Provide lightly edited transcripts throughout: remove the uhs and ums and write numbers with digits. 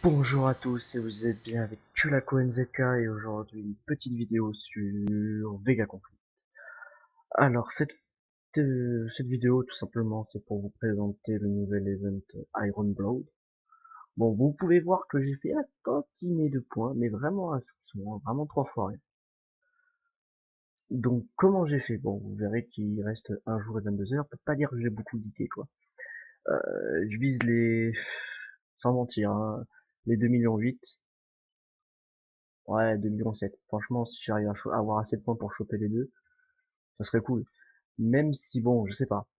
Bonjour à tous et vous êtes bien avec Kulako NZK et aujourd'hui une petite vidéo sur Vega Conflict. Alors cette vidéo tout simplement c'est pour vous présenter le nouvel event Iron Blood. Bon vous pouvez voir que j'ai fait un tantinet de points mais vraiment un soupçon, vraiment 3 fois rien. Donc comment j'ai fait? Bon vous verrez qu'il reste un jour et 22 heures, peut pas dire que j'ai beaucoup d'idées quoi. Je vise sans mentir hein, les 2 millions 8. Ouais, 2 millions 7. Franchement, si j'arrive à avoir assez de points pour choper les deux, ça serait cool. Même si, bon, je sais pas.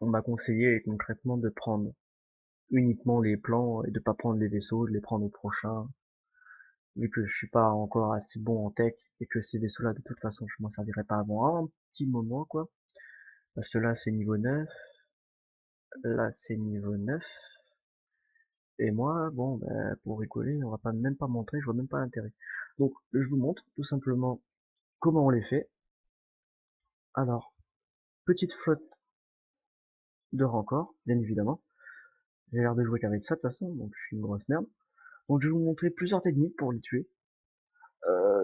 On m'a conseillé concrètement de prendre uniquement les plans et de pas prendre les vaisseaux, de les prendre au prochain. Vu que je suis pas encore assez bon en tech et que ces vaisseaux-là, de toute façon, je m'en servirai pas avant un petit moment, quoi. Parce que là, c'est niveau 9. Là, c'est niveau 9. Et moi, bon, ben, pour rigoler, on va pas même pas montrer, je vois même pas l'intérêt. Donc, je vous montre tout simplement comment on les fait. Alors, petite flotte de rancor, bien évidemment. J'ai l'air de jouer qu'avec ça de toute façon, donc je suis une grosse merde. Donc je vais vous montrer plusieurs techniques pour les tuer,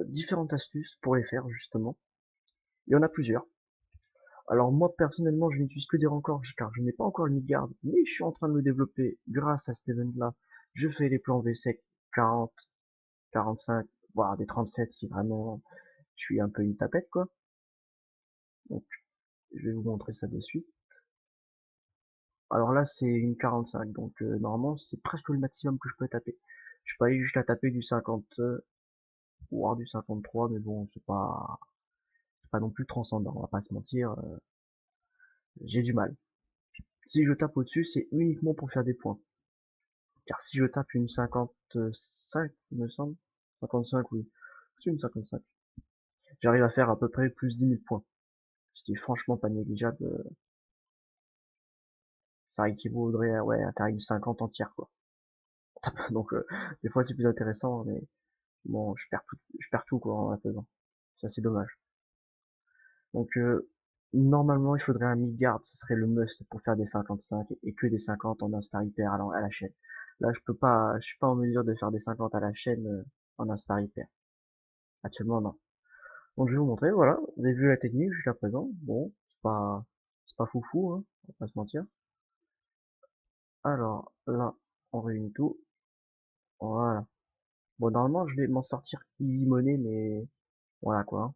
différentes astuces pour les faire justement. Il y en a plusieurs. Alors moi personnellement je n'utilise que des rancors car je n'ai pas encore le mid-guard, mais je suis en train de le développer grâce à cet event là. Je fais les plans VSEC 40, 45, voire des 37 si vraiment je suis un peu une tapette quoi. Donc je vais vous montrer ça de suite. Alors là c'est une 45, donc normalement c'est presque le maximum que je peux taper. Je peux aller jusqu'à taper du 50, voire du 53, mais bon c'est pas non plus transcendant, on va pas se mentir, j'ai du mal. Si je tape au-dessus, c'est uniquement pour faire des points. Car si je tape une 55, il me semble, 55 oui, c'est une 55, j'arrive à faire à peu près plus 10 000 points. Ce qui est franchement pas négligeable, ça équivaudrait à, ouais, à faire une 50 entière quoi. Donc des fois c'est plus intéressant, mais bon, je perds tout quoi en la faisant. Ça c'est dommage. Donc normalement il faudrait un mid-guard, ce serait le must pour faire des 55 et que des 50 en instar hyper à la chaîne. Là je peux pas, je suis pas en mesure de faire des 50 à la chaîne en instar hyper. Actuellement non. Donc je vais vous montrer, voilà, vous avez vu la technique jusqu'à présent. Bon, c'est pas foufou, hein, on va pas se mentir. Alors là, on réunit tout. Voilà. Bon normalement je vais m'en sortir easy money, mais voilà quoi, hein.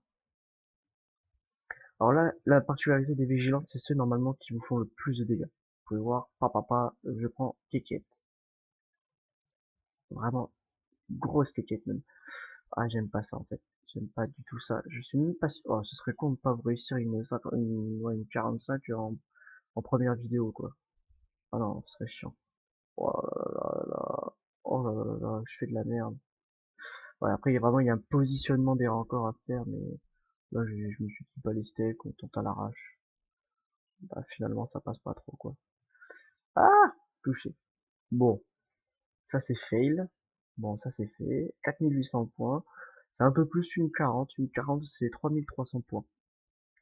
Alors là, la particularité des vigilantes, c'est ceux normalement qui vous font le plus de dégâts. Vous pouvez voir, papa, je prends Keket. Vraiment, grosse Keket même. Ah, j'aime pas ça en fait. J'aime pas du tout ça. Je suis même pas sûr. Oh, ce serait con de pas réussir ouais, une 45 en première vidéo quoi. Ah non, ce serait chiant. Oh là là là. Oh là là là, je fais de la merde. Ouais, après, il y a un positionnement des renforts à faire, mais là, je me suis dit balisté, qu'on tente à l'arrache. Bah, finalement, ça passe pas trop, quoi. Ah! Touché. Bon, ça c'est fail. Bon, ça c'est fait. 4800 points. C'est un peu plus une 40. Une 40, c'est 3300 points.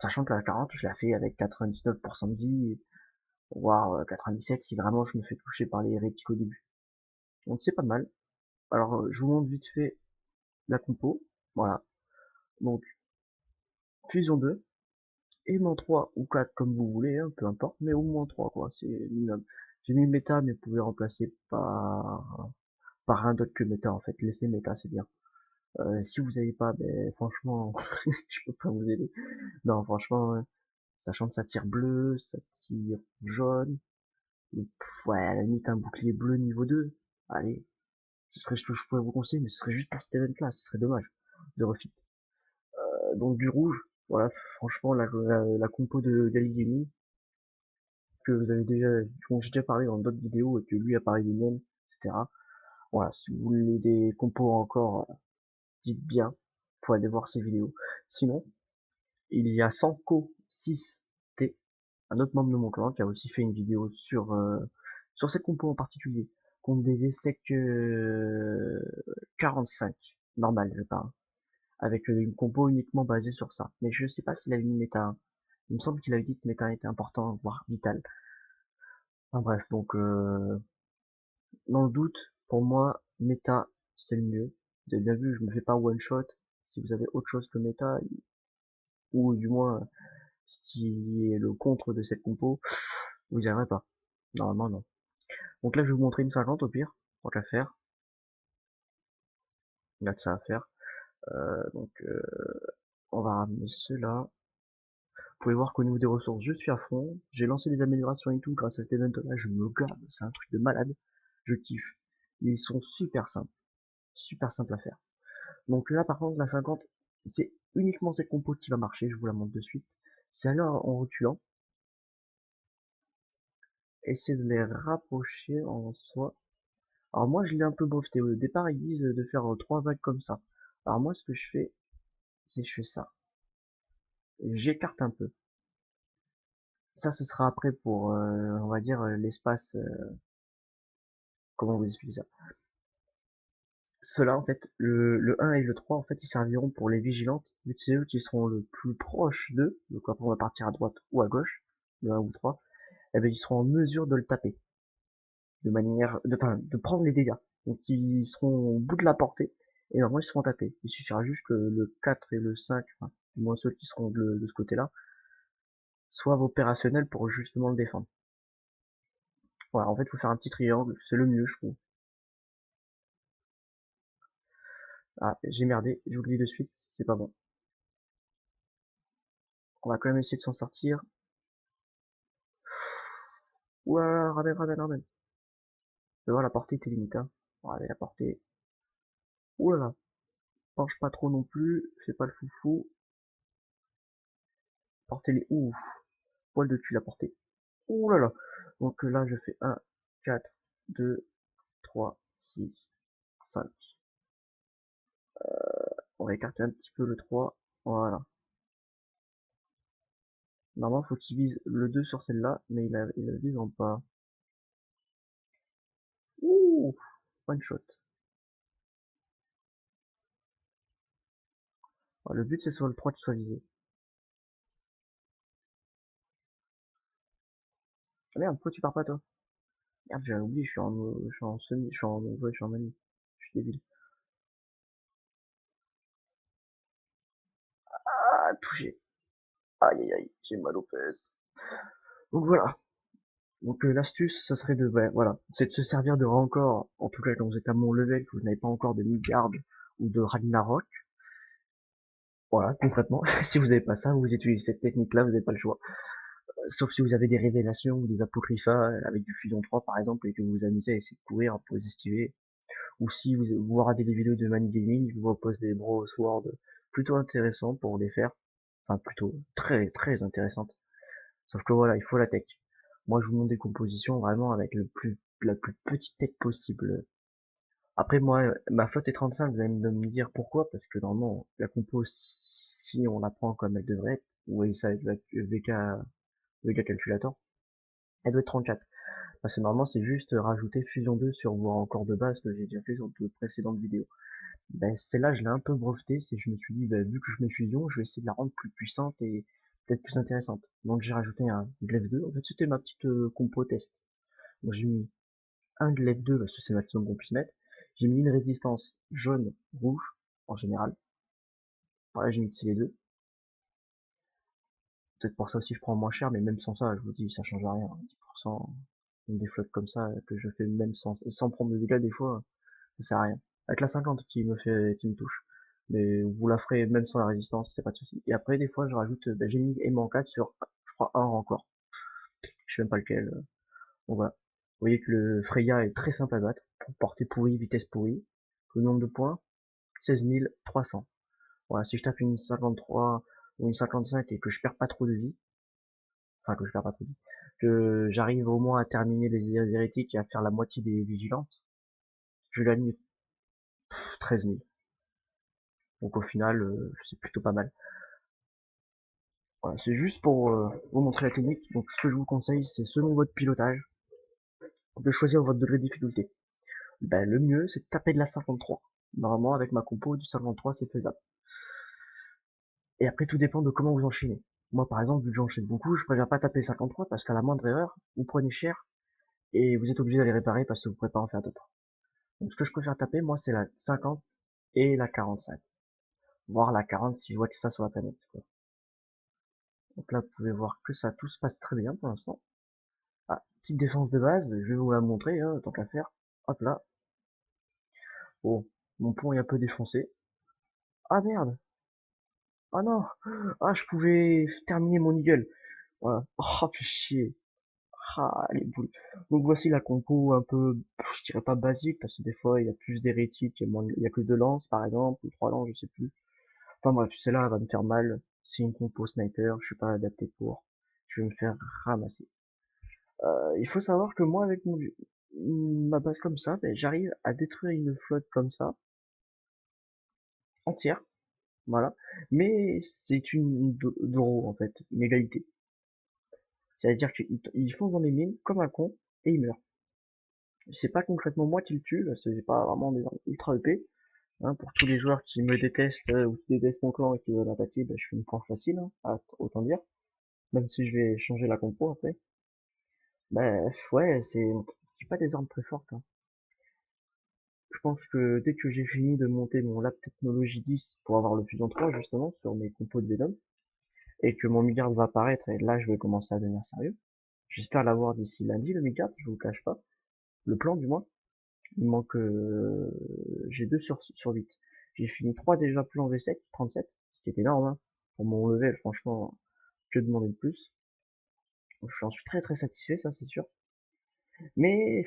Sachant que la 40, je la fais avec 99% de vie, voire 97 si vraiment je me fais toucher par les hérétiques au début. Donc c'est pas mal. Alors, je vous montre vite fait la compo. Voilà. Donc, fusion 2, aimant 3 ou 4 comme vous voulez, hein, peu importe, mais au moins 3 quoi, c'est minimum. J'ai mis méta, mais vous pouvez remplacer par rien d'autre que méta en fait. Laissez méta, c'est bien. Si vous n'avez pas, ben franchement, je peux pas vous aider. Non, franchement, sachant que ça tire bleu, ça tire jaune, ouais, à la limite un bouclier bleu niveau 2. Allez, ce serait ce que je pourrais vous conseiller, mais ce serait juste pour cet event-là, ce serait dommage de refit. Donc du rouge, voilà, franchement, la compo de Galigimi, que vous avez déjà, dont j'ai déjà parlé dans d'autres vidéos et que lui a parlé des miennes, etc. Voilà, si vous voulez des compos encore, dites bien, faut aller voir ces vidéos. Sinon, il y a Sanko 6T, un autre membre de mon clan, qui a aussi fait une vidéo sur cette compo en particulier, contre des VSEC 45, normal, je parle, avec une compo uniquement basée sur ça. Mais je sais pas s'il a mis méta 1. Il me semble qu'il avait dit que méta 1 était important, voire vital. Enfin bref, donc dans le doute, Pour moi, méta, c'est le mieux. Vous avez bien vu, je me fais pas one shot. Si vous avez autre chose que méta, ou du moins ce qui est le contre de cette compo, vous y arriverez pas. Normalement, non. Donc là, je vais vous montrer une 50 au pire, tant qu'à faire. Il y a que ça à faire. On va ramener ceux-là. Vous pouvez voir qu'au niveau des ressources, je suis à fond. J'ai lancé des améliorations et tout grâce à cet event-là. Je me garde, c'est un truc de malade. Je kiffe. Ils sont super simples à faire. Donc là, par contre, la 50, c'est uniquement cette compo qui va marcher. Je vous la montre de suite. C'est alors en reculant. Essayez de les rapprocher en soi. Alors moi, je l'ai un peu breveté. Au départ, ils disent de faire 3 vagues comme ça. Alors moi, ce que je fais, c'est que je fais ça. J'écarte un peu. Ça, ce sera après pour, on va dire, l'espace, comment vous expliquer ça? Ceux-là, en fait, le 1 et le 3, en fait, ils serviront pour les vigilantes, vu que c'est eux qui seront le plus proches d'eux, donc après on va partir à droite ou à gauche, le 1 ou 3, et ben ils seront en mesure de le taper, de prendre les dégâts. Donc ils seront au bout de la portée, et normalement ils seront tapés. Il suffira juste que le 4 et le 5, enfin, du moins ceux qui seront de ce côté-là, soient opérationnels pour justement le défendre. Voilà, en fait, il faut faire un petit triangle, c'est le mieux, je trouve. Ah, j'ai merdé, j'ai oublié de suite, c'est pas bon. On va quand même essayer de s'en sortir. Ouah, ramène. Je vais voir, la portée était limite, hein. On va aller la portée. Ouh là là, penche pas trop non plus, fais pas le foufou. Portez les ouf, poil de cul la portée. Ouh là là. Donc là, je fais 1, 4, 2, 3, 6, 5. On va écarter un petit peu le 3. Voilà. Normalement, faut qu'il vise le 2 sur celle-là, mais il la vise en pas. Ouh, one shot. Alors, le but, c'est sur le 3 qui soit visé. Ah merde, pourquoi tu pars pas, toi? Merde, j'ai oublié, je suis en semi, je suis en mani. Je suis débile. Ah, touché. Aïe aïe aïe, j'ai mal aux fesses. Donc voilà. Donc l'astuce, ça serait de, ben, voilà, c'est de se servir de Rancor, en tout cas quand vous êtes à mon level, que vous n'avez pas encore de Midgard ou de Ragnarok. Voilà, concrètement, si vous n'avez pas ça, vous utilisez cette technique-là, vous n'avez pas le choix. Sauf si vous avez des révélations ou des apocryphas avec du Fusion 3 par exemple et que vous vous amusez à essayer de courir pour les esquiver. Ou si vous regardez des vidéos de Mani Gaming, je vous propose des Bro Sword plutôt intéressants pour les faire. Enfin plutôt très intéressantes. Sauf que voilà, il faut la tech. Moi, je vous montre des compositions vraiment avec la plus petite tech possible. Après, moi, ma flotte est 35, vous allez me dire pourquoi, parce que normalement, la compo, si on la prend comme elle devrait être, vous voyez ça avec le VK Calculator, elle doit être 34. Parce que normalement, c'est juste rajouter Fusion 2 sur vos encore de base que j'ai déjà fait sur de précédentes vidéos. Ben, celle-là, je l'ai un peu breveté, c'est que je me suis dit, ben, vu que je mets Fusion, je vais essayer de la rendre plus puissante et peut-être plus intéressante. Donc j'ai rajouté un Glaive 2, en fait c'était ma petite compo test. Donc j'ai mis un Glaive 2 parce que c'est le maximum qu'on puisse mettre. J'ai mis une résistance jaune, rouge, en général. Voilà, j'ai mixé les deux. Peut-être pour ça aussi je prends moins cher, mais même sans ça, je vous dis, ça change rien. 10%, des flottes comme ça, que je fais même sans prendre de dégâts des fois, ça sert à rien. Avec la 50 qui me touche. Mais vous la ferez même sans la résistance, c'est pas de souci. Et après, des fois, je rajoute, ben, j'ai mis aimant 4 sur, je crois, un encore. Je sais même pas lequel. Donc voilà. Vous voyez que le Freya est très simple à battre. Portée pourrie, vitesse pourrie. Le nombre de points, 16 300. Voilà, si je tape une 53 ou une 55 et que je perds pas trop de vie, enfin que je perds pas trop de vie, que j'arrive au moins à terminer les hérétiques et à faire la moitié des vigilantes, je gagne 13 000. Donc au final, c'est plutôt pas mal. Voilà, c'est juste pour vous montrer la technique. Donc ce que je vous conseille, c'est selon votre pilotage, de choisir votre degré de difficulté. Ben, le mieux, c'est de taper de la 53. Normalement, avec ma compo du 53, c'est faisable. Et après, tout dépend de comment vous enchaînez. Moi, par exemple, vu que j'enchaîne beaucoup, je préfère pas taper le 53 parce qu'à la moindre erreur, vous prenez cher et vous êtes obligé d'aller réparer parce que vous ne pouvez pas en faire d'autres. Donc ce que je préfère taper, moi, c'est la 50 et la 45. Voire la 40 si je vois que ça sur la planète, quoi. Donc là, vous pouvez voir que ça, tout se passe très bien pour l'instant. Ah, petite défense de base, je vais vous la montrer, hein, tant qu'à faire. Hop là. Bon, mon pont est un peu défoncé. Ah merde! Ah non! Ah, je pouvais terminer mon eagle. Voilà. Oh, fait chier. Ah, les boules. Donc voici la compo un peu, je dirais pas basique, parce que des fois il y a plus d'hérétiques, il y a plus de lances par exemple, ou 3 lances, je sais plus. Enfin bref, celle-là elle va me faire mal. C'est une compo sniper, je suis pas adapté pour. Je vais me faire ramasser. Il faut savoir que moi avec ma base comme ça, ben, j'arrive à détruire une flotte comme ça, entière, voilà. Mais c'est une d'euro en fait, une égalité. C'est-à-dire qu'ils foncent dans les mines comme un con et ils meurent. C'est pas concrètement moi qui le tue, parce que j'ai pas vraiment des armes ultra EP. Hein, pour tous les joueurs qui me détestent ou qui détestent mon clan et qui veulent attaquer, ben, je suis une proie facile, hein, autant dire. Même si je vais changer la compo après. Ben ouais, c'est pas des armes très fortes. Hein. Je pense que dès que j'ai fini de monter mon lab technologie 10 pour avoir le fusion 3 justement sur mes compos de Venom, et que mon Midgard va apparaître, et là je vais commencer à devenir sérieux. J'espère l'avoir d'ici lundi le Midgard, je vous le cache pas. Le plan du moins. Il manque, j'ai 2 sur 8. J'ai fini 3 déjà plans V7, 37, ce qui est énorme, hein. Pour mon level, franchement, que demander de plus. J'en suis très très satisfait, ça c'est sûr. Mais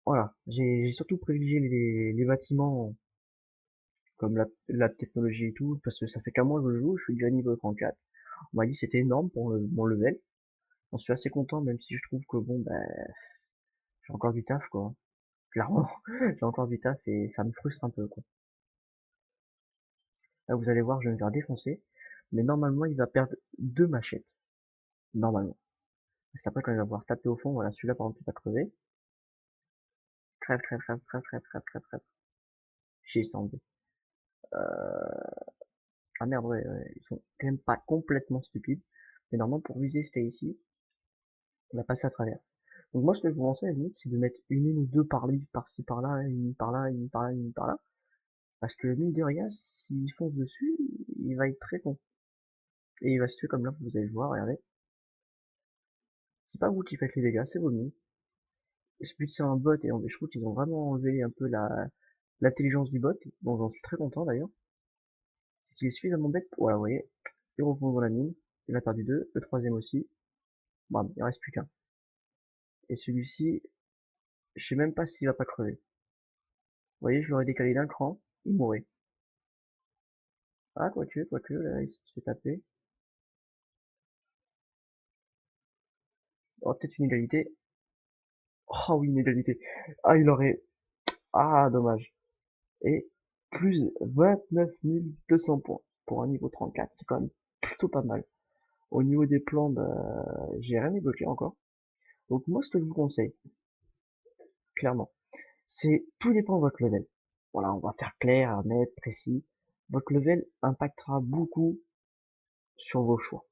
voilà, j'ai surtout privilégié les bâtiments comme la technologie et tout, parce que ça fait qu'un mois que je joue, je suis déjà niveau 34. On m'a dit que c'était énorme pour mon level. J'en suis assez content, même si je trouve que bon, ben, j'ai encore du taf, quoi. Clairement, j'ai encore du taf et ça me frustre un peu, quoi. Là, vous allez voir, je vais me faire défoncer. Mais normalement, il va perdre 2 machettes. Normalement. C'est après quand il va pouvoir taper au fond, voilà, celui-là par exemple il va crever. Crève, crève, crève, crève, crève, crève, crève, crève. J'ai sans Ah merde, ouais, ouais, ils sont quand même pas complètement stupides. Mais normalement, pour viser c'était ici, on va passer à travers. Donc moi, ce que je vous conseille à la limite, c'est de mettre une mine ou deux par-ci, par-là, une mine par-là, une mine par-là, une mine par-là. Parce que mine de rien, s'il fonce dessus, il va être très con. Et il va se tuer comme là, vous allez le voir, regardez. C'est pas vous qui faites les dégâts, c'est vos mines. Vu que c'est un bot et je trouve qu'ils ont vraiment enlevé un peu l'intelligence du bot, dont j'en suis très content d'ailleurs. Il est suffisamment bête pour, voilà, vous voyez, il refond dans la mine, il a perdu 2, le troisième aussi, bam, il reste plus qu'un. Et celui-ci, je sais même pas s'il va pas crever. Vous voyez, je l'aurais décalé d'un cran, il mourrait. Ah, quoique, là, il se fait taper. Oh, peut-être une égalité. Oh oui, une égalité. Ah, il aurait... Ah, dommage. Et plus 29 200 points pour un niveau 34, c'est quand même plutôt pas mal. Au niveau des plans, bah, j'ai rien débloqué encore. Donc moi, ce que je vous conseille, clairement, c'est tout dépend de votre level. Voilà, on va faire clair, net, précis. Votre level impactera beaucoup sur vos choix.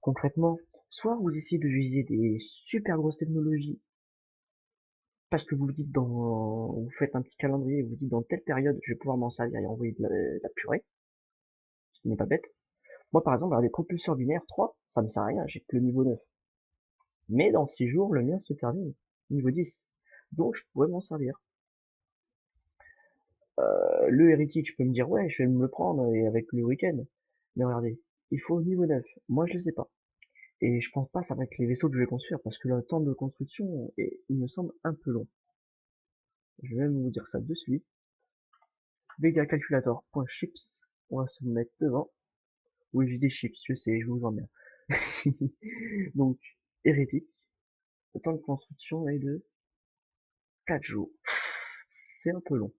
Concrètement, soit vous essayez de viser des super grosses technologies parce que vous vous dites vous faites un petit calendrier et vous dites dans telle période je vais pouvoir m'en servir et envoyer de la purée, ce qui n'est pas bête. Moi par exemple, des propulseurs binaires 3, ça me sert à rien, j'ai que le niveau 9. Mais dans 6 jours, le mien se termine, niveau 10. Donc je pourrais m'en servir. Le hérétique, je peux me dire ouais, je vais me le prendre et avec le week-end. Mais regardez, il faut niveau 9. Moi je le sais pas. Et je pense pas ça va être les vaisseaux que je vais construire parce que le temps de construction il me semble un peu long. Je vais même vous dire ça de suite. Vega Calculator.chips. On va se mettre devant. Oui, j'ai des chips, je sais, je vous emmerde. Donc, hérétique. Le temps de construction est de 4 jours. C'est un peu long.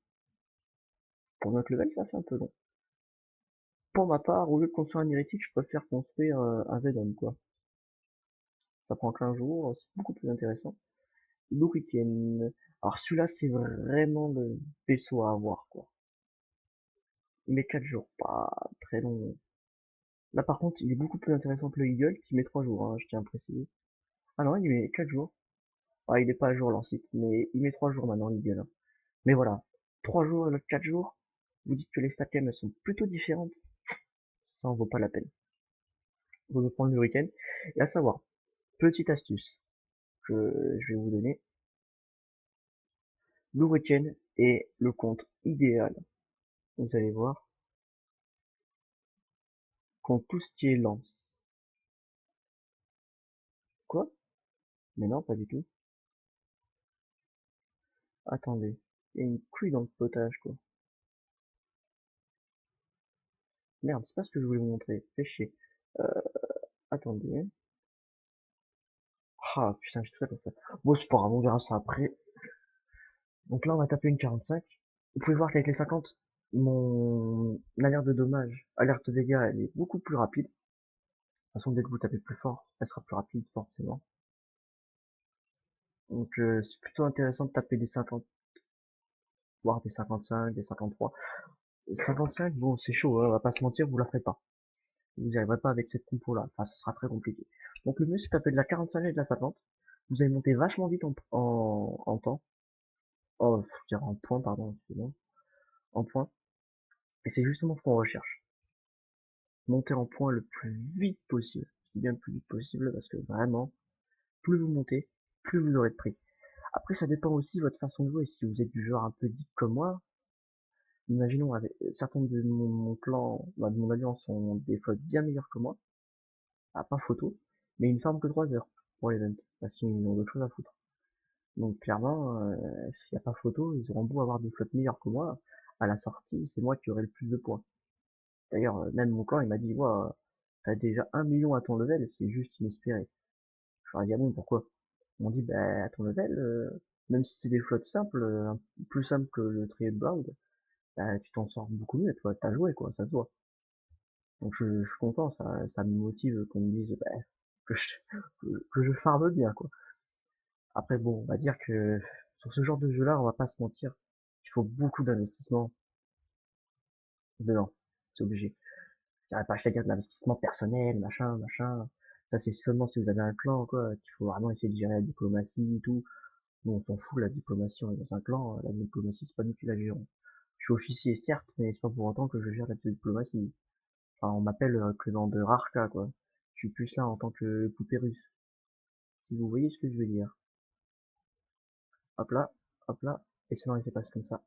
Pour notre level, ça fait un peu long. Pour ma part, au lieu de construire un hérétique, je préfère construire un Venom, quoi. Ça prend 15 jours, c'est beaucoup plus intéressant. Le week-end. Alors celui-là, c'est vraiment le vaisseau à avoir, quoi. Mais 4 jours, pas très long. Là, par contre, il est beaucoup plus intéressant que le Eagle, qui met 3 jours, hein, je tiens à préciser. Ah non, il met 4 jours. Ah, il est pas à jour leur site, mais il met 3 jours maintenant, l'Eagle. Mais voilà, 3 jours et l'autre 4 jours, vous dites que les stacks elles sont plutôt différentes, ça en vaut pas la peine. Vous me prendre le week-end. Et à savoir, petite astuce que je vais vous donner, le week-end est le compte idéal. Vous allez voir, quand tout ce qui est lance. Quoi? Mais non, pas du tout. Attendez, il y a une couille dans le potage, quoi. Merde, c'est pas ce que je voulais vous montrer. Fais chier. Euh, attendez. Ah, putain, j'ai tout ça pour ça. Bon, c'est pas grave, on verra ça après. Donc là, on va taper une 45. Vous pouvez voir qu'avec les 50, mon alerte de dommage, alerte dégâts, elle est beaucoup plus rapide. De toute façon, dès que vous tapez plus fort, elle sera plus rapide, forcément. Donc, c'est plutôt intéressant de taper des 50, voire des 55, des 53. 55, bon, c'est chaud, hein, on va pas se mentir, vous la ferez pas. Vous n'y arriverez pas avec cette compo-là. Enfin, ce sera très compliqué. Donc, le mieux, c'est de taper de la 45 et de la 50. Vous allez monter vachement vite en temps. Oh, je dirais en point, pardon, excusez-moi. En point. Et c'est justement ce qu'on recherche. Monter en point le plus vite possible. Je dis bien le plus vite possible parce que vraiment, plus vous montez, plus vous aurez de prix. Après, ça dépend aussi de votre façon de jouer. Si vous êtes du genre un peu geek comme moi, imaginons avec certains de mon clan, bah, de mon alliance ont des flottes bien meilleures que moi, ah, pas photo, mais ils ne farment que 3 heures pour l'event, parce qu'ils ont d'autres choses à foutre. Donc clairement, s'il n'y a pas photo, ils auront beau avoir des flottes meilleures que moi, à la sortie, c'est moi qui aurai le plus de points. D'ailleurs, même mon clan, il m'a dit, ouais, t'as déjà 1 million à ton level, c'est juste inespéré. Je leur ai dit, ah bon, pourquoi? Ils m'ont dit, bah, à ton level, même si c'est des flottes simples, plus simples que le Bound, bah, tu t'en sors beaucoup mieux, toi, t'as joué, quoi, ça se voit. Donc je suis content, ça me motive qu'on me dise, bah, que je, que je farme bien, quoi. Après, bon, on va dire que sur ce genre de jeu-là, on va pas se mentir, il faut beaucoup d'investissement dedans. C'est obligé. Je dirais pas acheter de l'investissement personnel, machin, machin. Ça, c'est seulement si vous avez un clan, quoi, qu'il faut vraiment essayer de gérer la diplomatie et tout. Nous, on s'en fout, la diplomatie, on est dans un clan, la diplomatie, c'est pas nous qui la gérons. Je suis officier, certes, mais c'est pas pour autant que je gère la diplomatie. Enfin, on m'appelle que dans de rares cas, quoi. Je suis plus là en tant que poupée russe. Si vous voyez ce que je veux dire. Hop là, et ça m'aurait fait passer comme ça.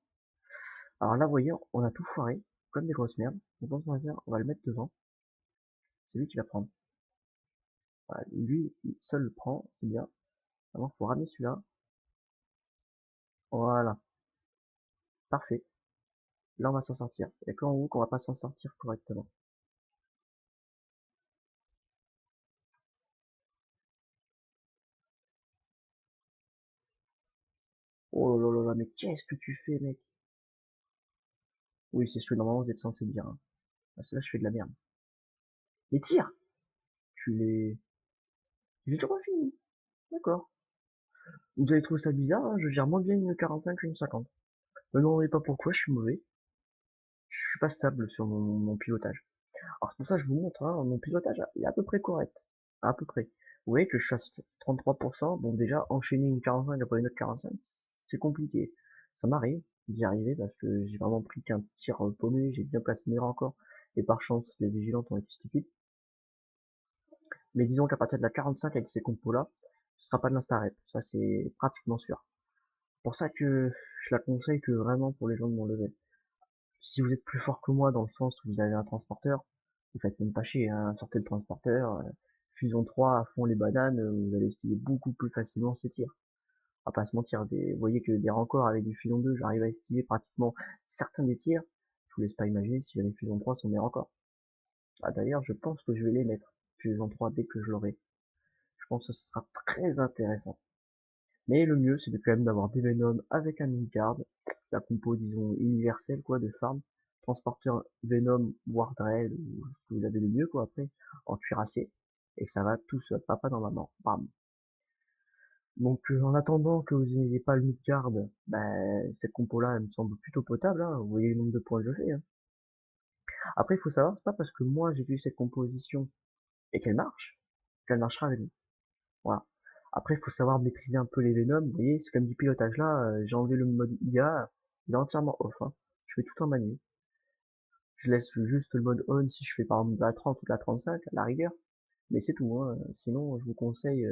Alors là, vous voyez, on a tout foiré, comme des grosses merdes. Donc, on va faire, on va le mettre devant. C'est lui qui va prendre. Voilà, lui, seul le prend, c'est bien. Alors, faut ramener celui-là. Voilà, parfait. Là, on va s'en sortir. Il n'y a qu'en haut qu'on va pas s'en sortir correctement. Oh là là là, mais qu'est-ce que tu fais, mec? Oui, c'est ce que normalement vous êtes censé dire. Hein. Parce que là, je fais de la merde. Les tirs! Tu les... J'ai toujours pas fini. D'accord. Vous allez trouver ça bizarre, hein, je gère moins bien une 45 qu'une 50. Me demandez pas pourquoi, je suis mauvais. Je suis pas stable sur mon pilotage. Alors c'est pour ça que je vous montre, hein, mon pilotage il est à peu près correct. À peu près. Vous voyez que je suis à 33%. Bon déjà, enchaîner une 45 après une autre 45, c'est compliqué. Ça m'arrive d'y arriver parce que j'ai vraiment pris qu'un tir paumé, j'ai bien placé mes rangs encore. Et par chance, les vigilantes ont été stupides. Mais disons qu'à partir de la 45 avec ces compos-là, ce sera pas de l'insta-rep. Ça c'est pratiquement sûr. C'est pour ça que je la conseille que vraiment pour les gens de mon level. Si vous êtes plus fort que moi dans le sens où vous avez un transporteur, vous faites même pas chier, hein, sortez le transporteur, fusion 3 à fond les bananes, vous allez estimer beaucoup plus facilement ces tirs. On va pas se mentir, vous voyez que des rencords avec du fusion 2, j'arrive à estimer pratiquement certains des tirs. Je vous laisse pas imaginer si jamais fusion 3 sont des rencords. Ah d'ailleurs, je pense que je vais les mettre, fusion 3 dès que je l'aurai. Je pense que ce sera très intéressant. Mais le mieux, c'est quand même d'avoir des Venom avec un Midgard, la compo, disons, universelle, quoi, de farm. Transporteur Venom, Wardrell, ou ce que vous avez de mieux, quoi, après, en cuirassé. Et ça va tout seul, papa dans maman. Bam. Donc, en attendant que vous n'ayez pas le Midgard, ben, cette compo-là, elle me semble plutôt potable, hein. Vous voyez le nombre de points que je fais, hein. Après, il faut savoir, c'est pas parce que moi, j'ai vu cette composition et qu'elle marchera avec vous. Voilà. Après, il faut savoir maîtriser un peu les Venom. Vous voyez, c'est comme du pilotage là. J'ai enlevé le mode IA. Il est entièrement off, hein. Je fais tout en manu. Je laisse juste le mode on si je fais par exemple la 30 ou la 35 à la rigueur. Mais c'est tout, hein. Sinon, je vous conseille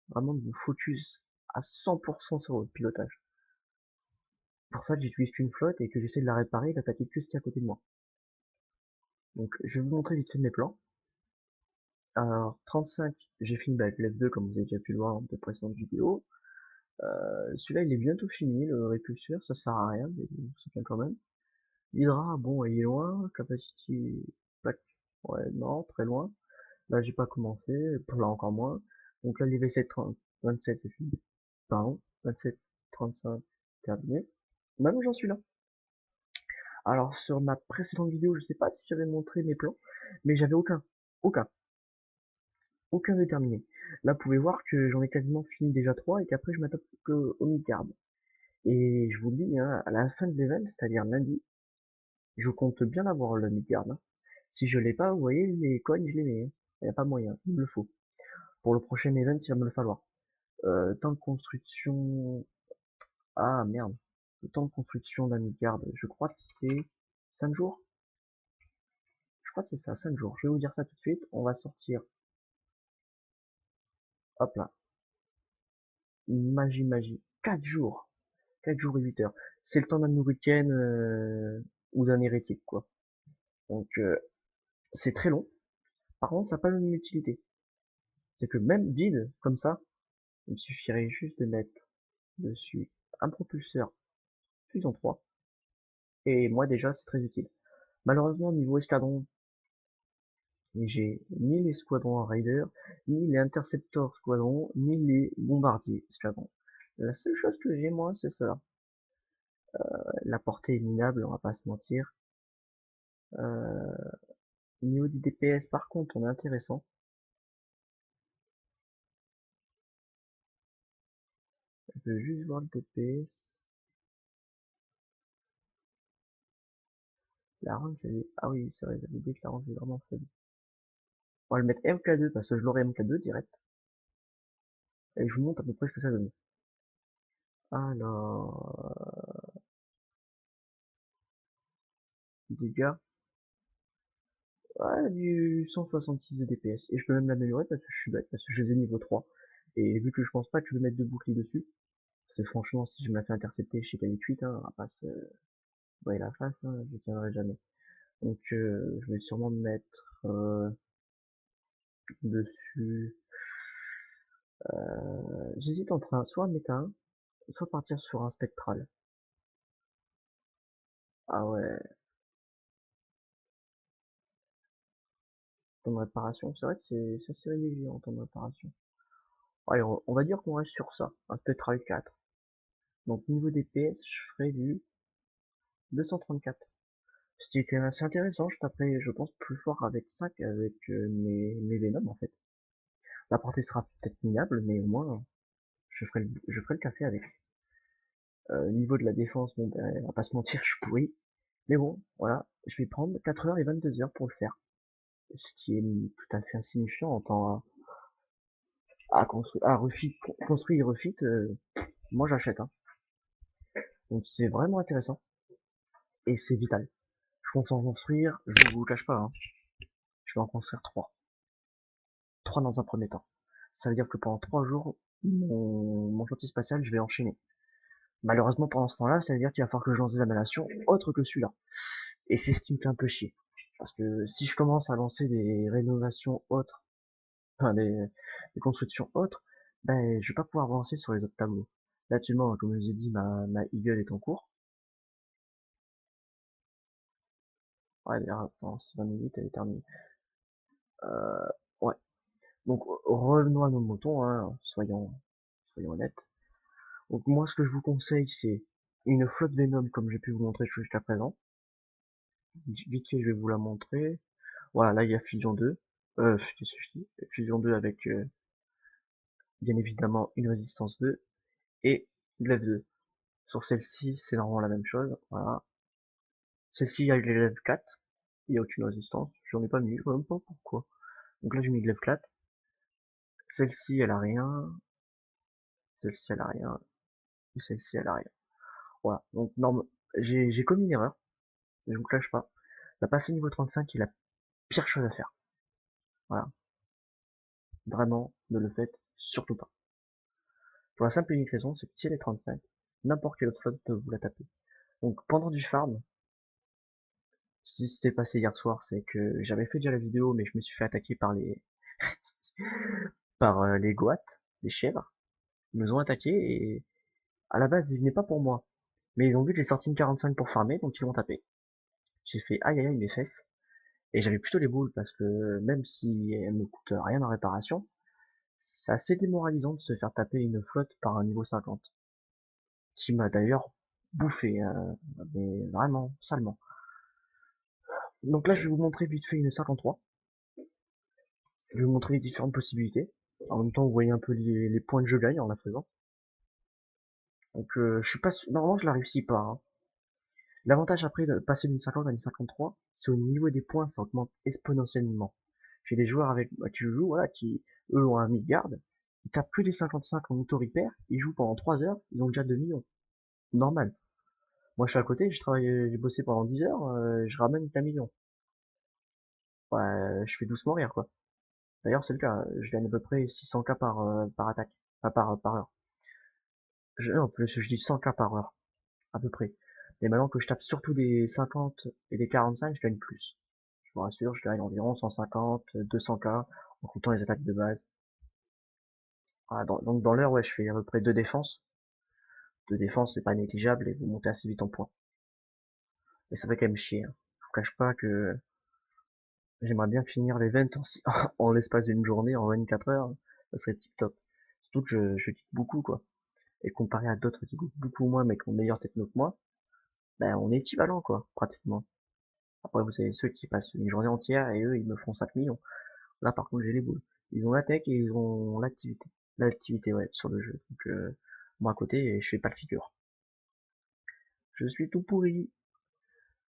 vraiment de vous focus à 100% sur votre pilotage. Pour ça que j'utilise qu'une flotte et que j'essaie de la réparer et d'attaquer que ce qui est à côté de moi. Donc je vais vous montrer vite fait mes plans. Alors 35, j'ai fini avec l'F2 comme vous avez déjà pu le voir dans de précédentes vidéos. Celui-là il est bientôt fini, le répulseur, ça sert à rien, mais bon, c'est bien quand même. L'Hydra, bon il est loin, Capacity Pack, ouais non, très loin. Là j'ai pas commencé, pour là encore moins. Donc là les V7 30, 27 c'est fini. Pardon, 27, 35, terminé. Maintenant j'en suis là. Alors sur ma précédente vidéo, je sais pas si j'avais montré mes plans, mais j'avais aucun, aucun de terminé. Là vous pouvez voir que j'en ai quasiment fini déjà 3 et qu'après je m'attaque au mid-garde. Et je vous le dis, hein, à la fin de l'event, c'est-à-dire lundi, je compte bien avoir le mid-garde, hein. Si je l'ai pas, vous voyez, les coins je les mets, hein. Y a pas moyen, il me le faut. Pour le prochain event, il va me le falloir. Temps de construction... Ah merde. Le temps de construction d'un mid-garde, je crois que c'est 5 jours. Je crois que c'est ça, 5 jours. Je vais vous dire ça tout de suite. On va sortir. Hop là. Magie. 4 jours. 4 jours et 8 heures. C'est le temps d'un week-end ou d'un hérétique, quoi. Donc, c'est très long. Par contre, ça n'a pas une utilité. C'est que même vide, comme ça, il me suffirait juste de mettre dessus un propulseur fusion 3. Et moi, déjà, c'est très utile. Malheureusement, niveau escadron, j'ai ni les squadrons Raider, ni les interceptors squadrons, ni les bombardiers squadrons. La seule chose que j'ai, moi, c'est cela. La portée est minable, on va pas se mentir. Au niveau du DPS, par contre, on est intéressant. Je veux juste voir le DPS. La range, elle est... Ah oui, c'est vrai, j'avais oublié que la range est vraiment faible. On va le mettre MK2 parce que je l'aurai MK2 direct. Et je vous montre à peu près ce que ça donne. Alors... Dégâts. Ouais, du 166 de DPS. Et je peux même l'améliorer parce que je suis bête, parce que je les ai niveau 3. Et vu que je pense pas que je vais mettre de bouclier dessus, parce que franchement, si je me la fais intercepter chez Cali 8, hein, on va pas se voiler la face, hein, je tiendrai jamais. Donc, je vais sûrement me mettre dessus. J'hésite entre soit un méta, soit partir sur un spectral. Ah ouais, temps de réparation, c'est vrai que c'est assez régulier en temps de réparation. Allez, on va dire qu'on reste sur ça, un spectral 4. Donc niveau DPS, je ferai du 234. C'était quand même assez intéressant, je taperai, je pense, plus fort avec 5 avec mes Venom en fait. La portée sera peut-être minable, mais au moins, je ferai le café avec. Niveau de la défense, bon, ben, on va pas se mentir, je suis pourri. Mais bon, voilà, je vais prendre 4 heures et 22 heures pour le faire. Ce qui est tout à fait insignifiant en temps à construire, à refit, construire et refit, moi j'achète, hein. Donc c'est vraiment intéressant. Et c'est vital. Je compte en construire, je vous le cache pas, hein. Je vais en construire 3. 3 dans un premier temps. Ça veut dire que pendant 3 jours, mon chantier spatial, je vais enchaîner. Malheureusement, pendant ce temps-là, ça veut dire qu'il va falloir que je lance des améliorations autres que celui-là. Et c'est ce qui me fait un peu chier. Parce que si je commence à lancer des rénovations autres, enfin des constructions autres, ben je vais pas pouvoir avancer sur les autres tableaux. Là actuellement, comme je vous ai dit, ma Eagle est en cours. Ouais, d'ailleurs, attends, c'est 20 minutes, elle est terminée. Ouais. Donc revenons à nos moutons, hein, soyons honnêtes. Donc moi ce que je vous conseille c'est une flotte Venom comme j'ai pu vous montrer jusqu'à présent. Vite fait je vais vous la montrer. Voilà, là il y a Fusion 2. Qu'est-ce que je dis Fusion 2 avec bien évidemment une résistance 2 et de l'F2. Sur celle-ci c'est normalement la même chose. Voilà. Celle-ci il y a l'élève 4. Il n'y a aucune résistance. J'en ai pas mis, je sais même pas pourquoi. Donc là j'ai mis l'élève 4. Celle-ci elle a rien. Celle-ci elle a rien. Et celle-ci elle a rien. Voilà. Donc J'ai commis une erreur, je vous cache pas. La passer niveau 35 est la pire chose à faire. Voilà. Vraiment, ne le faites surtout pas. Pour la simple et unique raison, c'est que si elle est 35, n'importe quelle autre flotte peut vous la taper. Donc pendant du farm, si c'était passé hier soir, c'est que j'avais fait déjà la vidéo, mais je me suis fait attaquer par les par les goats, les chèvres. Ils nous ont attaqué et à la base ils venaient pas pour moi. Mais ils ont vu que j'ai sorti une 45 pour farmer, donc ils m'ont tapé. J'ai fait aïe aïe aïe mes fesses. Et j'avais plutôt les boules parce que même si elles me coûtent rien en réparation, c'est assez démoralisant de se faire taper une flotte par un niveau 50. Qui m'a d'ailleurs bouffé, mais vraiment salement. Donc là je vais vous montrer vite fait une 53. Je vais vous montrer les différentes possibilités. En même temps vous voyez un peu les points que je gagne en la faisant. Donc je suis pas normalement je la réussis pas, hein. L'avantage après de passer d'une 50 à une 53, c'est au niveau des points, ça augmente exponentiellement. J'ai des joueurs avec qui jouent, voilà, qui eux ont un mid-garde, ils tapent que des 55 en auto-repair, ils jouent pendant 3 heures, ils ont déjà 2 millions. Normal. Moi je suis à côté, j'ai bossé pendant 10 heures, je ramène qu'un million. Ouais, je fais doucement rire quoi. D'ailleurs c'est le cas, je gagne à peu près 600K par attaque, enfin par heure. Non, plus je dis 100K par heure, à peu près. Mais maintenant que je tape surtout des 50 et des 45, je gagne plus. Je vous rassure, je gagne environ 150, 200K en comptant les attaques de base. Voilà, donc dans l'heure, ouais, je fais à peu près 2 défenses. 2 défenses, c'est pas négligeable et vous montez assez vite en points. Mais ça fait quand même chier, hein. Je vous cache pas que j'aimerais bien finir l'event en l'espace d'une journée, en 24 heures. Ça serait tip top. Surtout que je kick beaucoup, quoi. Et comparé à d'autres qui coûtent beaucoup moins mais qui ont meilleure techno que moi, ben on est équivalent, quoi, pratiquement. Après, vous avez ceux qui passent une journée entière et eux, ils me font 5 millions. Là, par contre, j'ai les boules. Ils ont la tech et ils ont l'activité. L'activité, ouais, sur le jeu. Donc, moi, à côté, je fais pas le figure. Je suis tout pourri.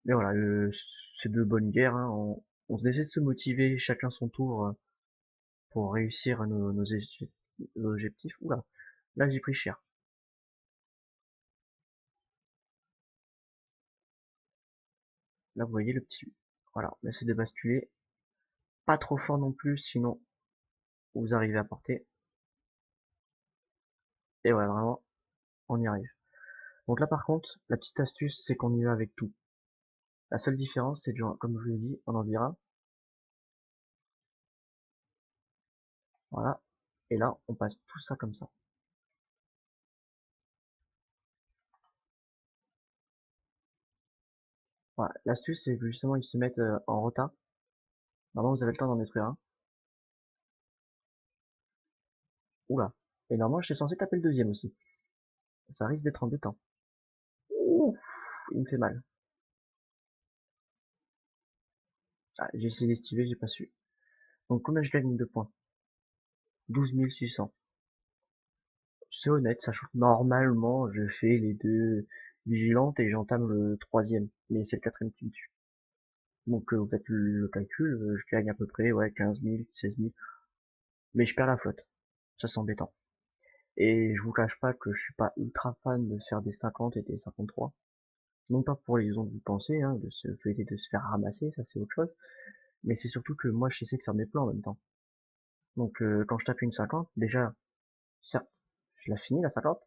Mais voilà, c'est de bonnes guerres, hein. On se essaie de se motiver chacun son tour pour réussir nos objectifs. Oula, là, j'ai pris cher. Là, vous voyez le petit. Voilà, on essaie de basculer. Pas trop fort non plus, sinon vous arrivez à porter. Et voilà, vraiment, on y arrive. Donc là, par contre, la petite astuce, c'est qu'on y va avec tout. La seule différence, c'est que, comme je vous l'ai dit, on en vira. Voilà. Et là, on passe tout ça comme ça. Voilà. L'astuce, c'est que justement, ils se mettent en retard. Normalement, vous avez le temps d'en détruire un. Oula. Et normalement, j'étais censé taper le deuxième aussi. Ça risque d'être embêtant. Ouh, il me fait mal. Ah, j'ai essayé d'esquiver, j'ai pas su. Donc, combien je gagne de points? 12 600. C'est honnête, sachant que normalement, je fais les deux vigilantes et j'entame le troisième. Mais c'est le quatrième qui me tue. Donc, vous faites le calcul, je gagne à peu près, ouais, 15 000, 16 000. Mais je perds la flotte. Ça, c'est embêtant. Et je vous cache pas que je suis pas ultra fan de faire des 50 et des 53. Non pas pour les raisons que vous pensez, hein, de se fêter, de se faire ramasser, ça c'est autre chose. Mais c'est surtout que moi j'essaie de faire mes plans en même temps. Donc quand je tape une 50, déjà, certes, je la finis la 50,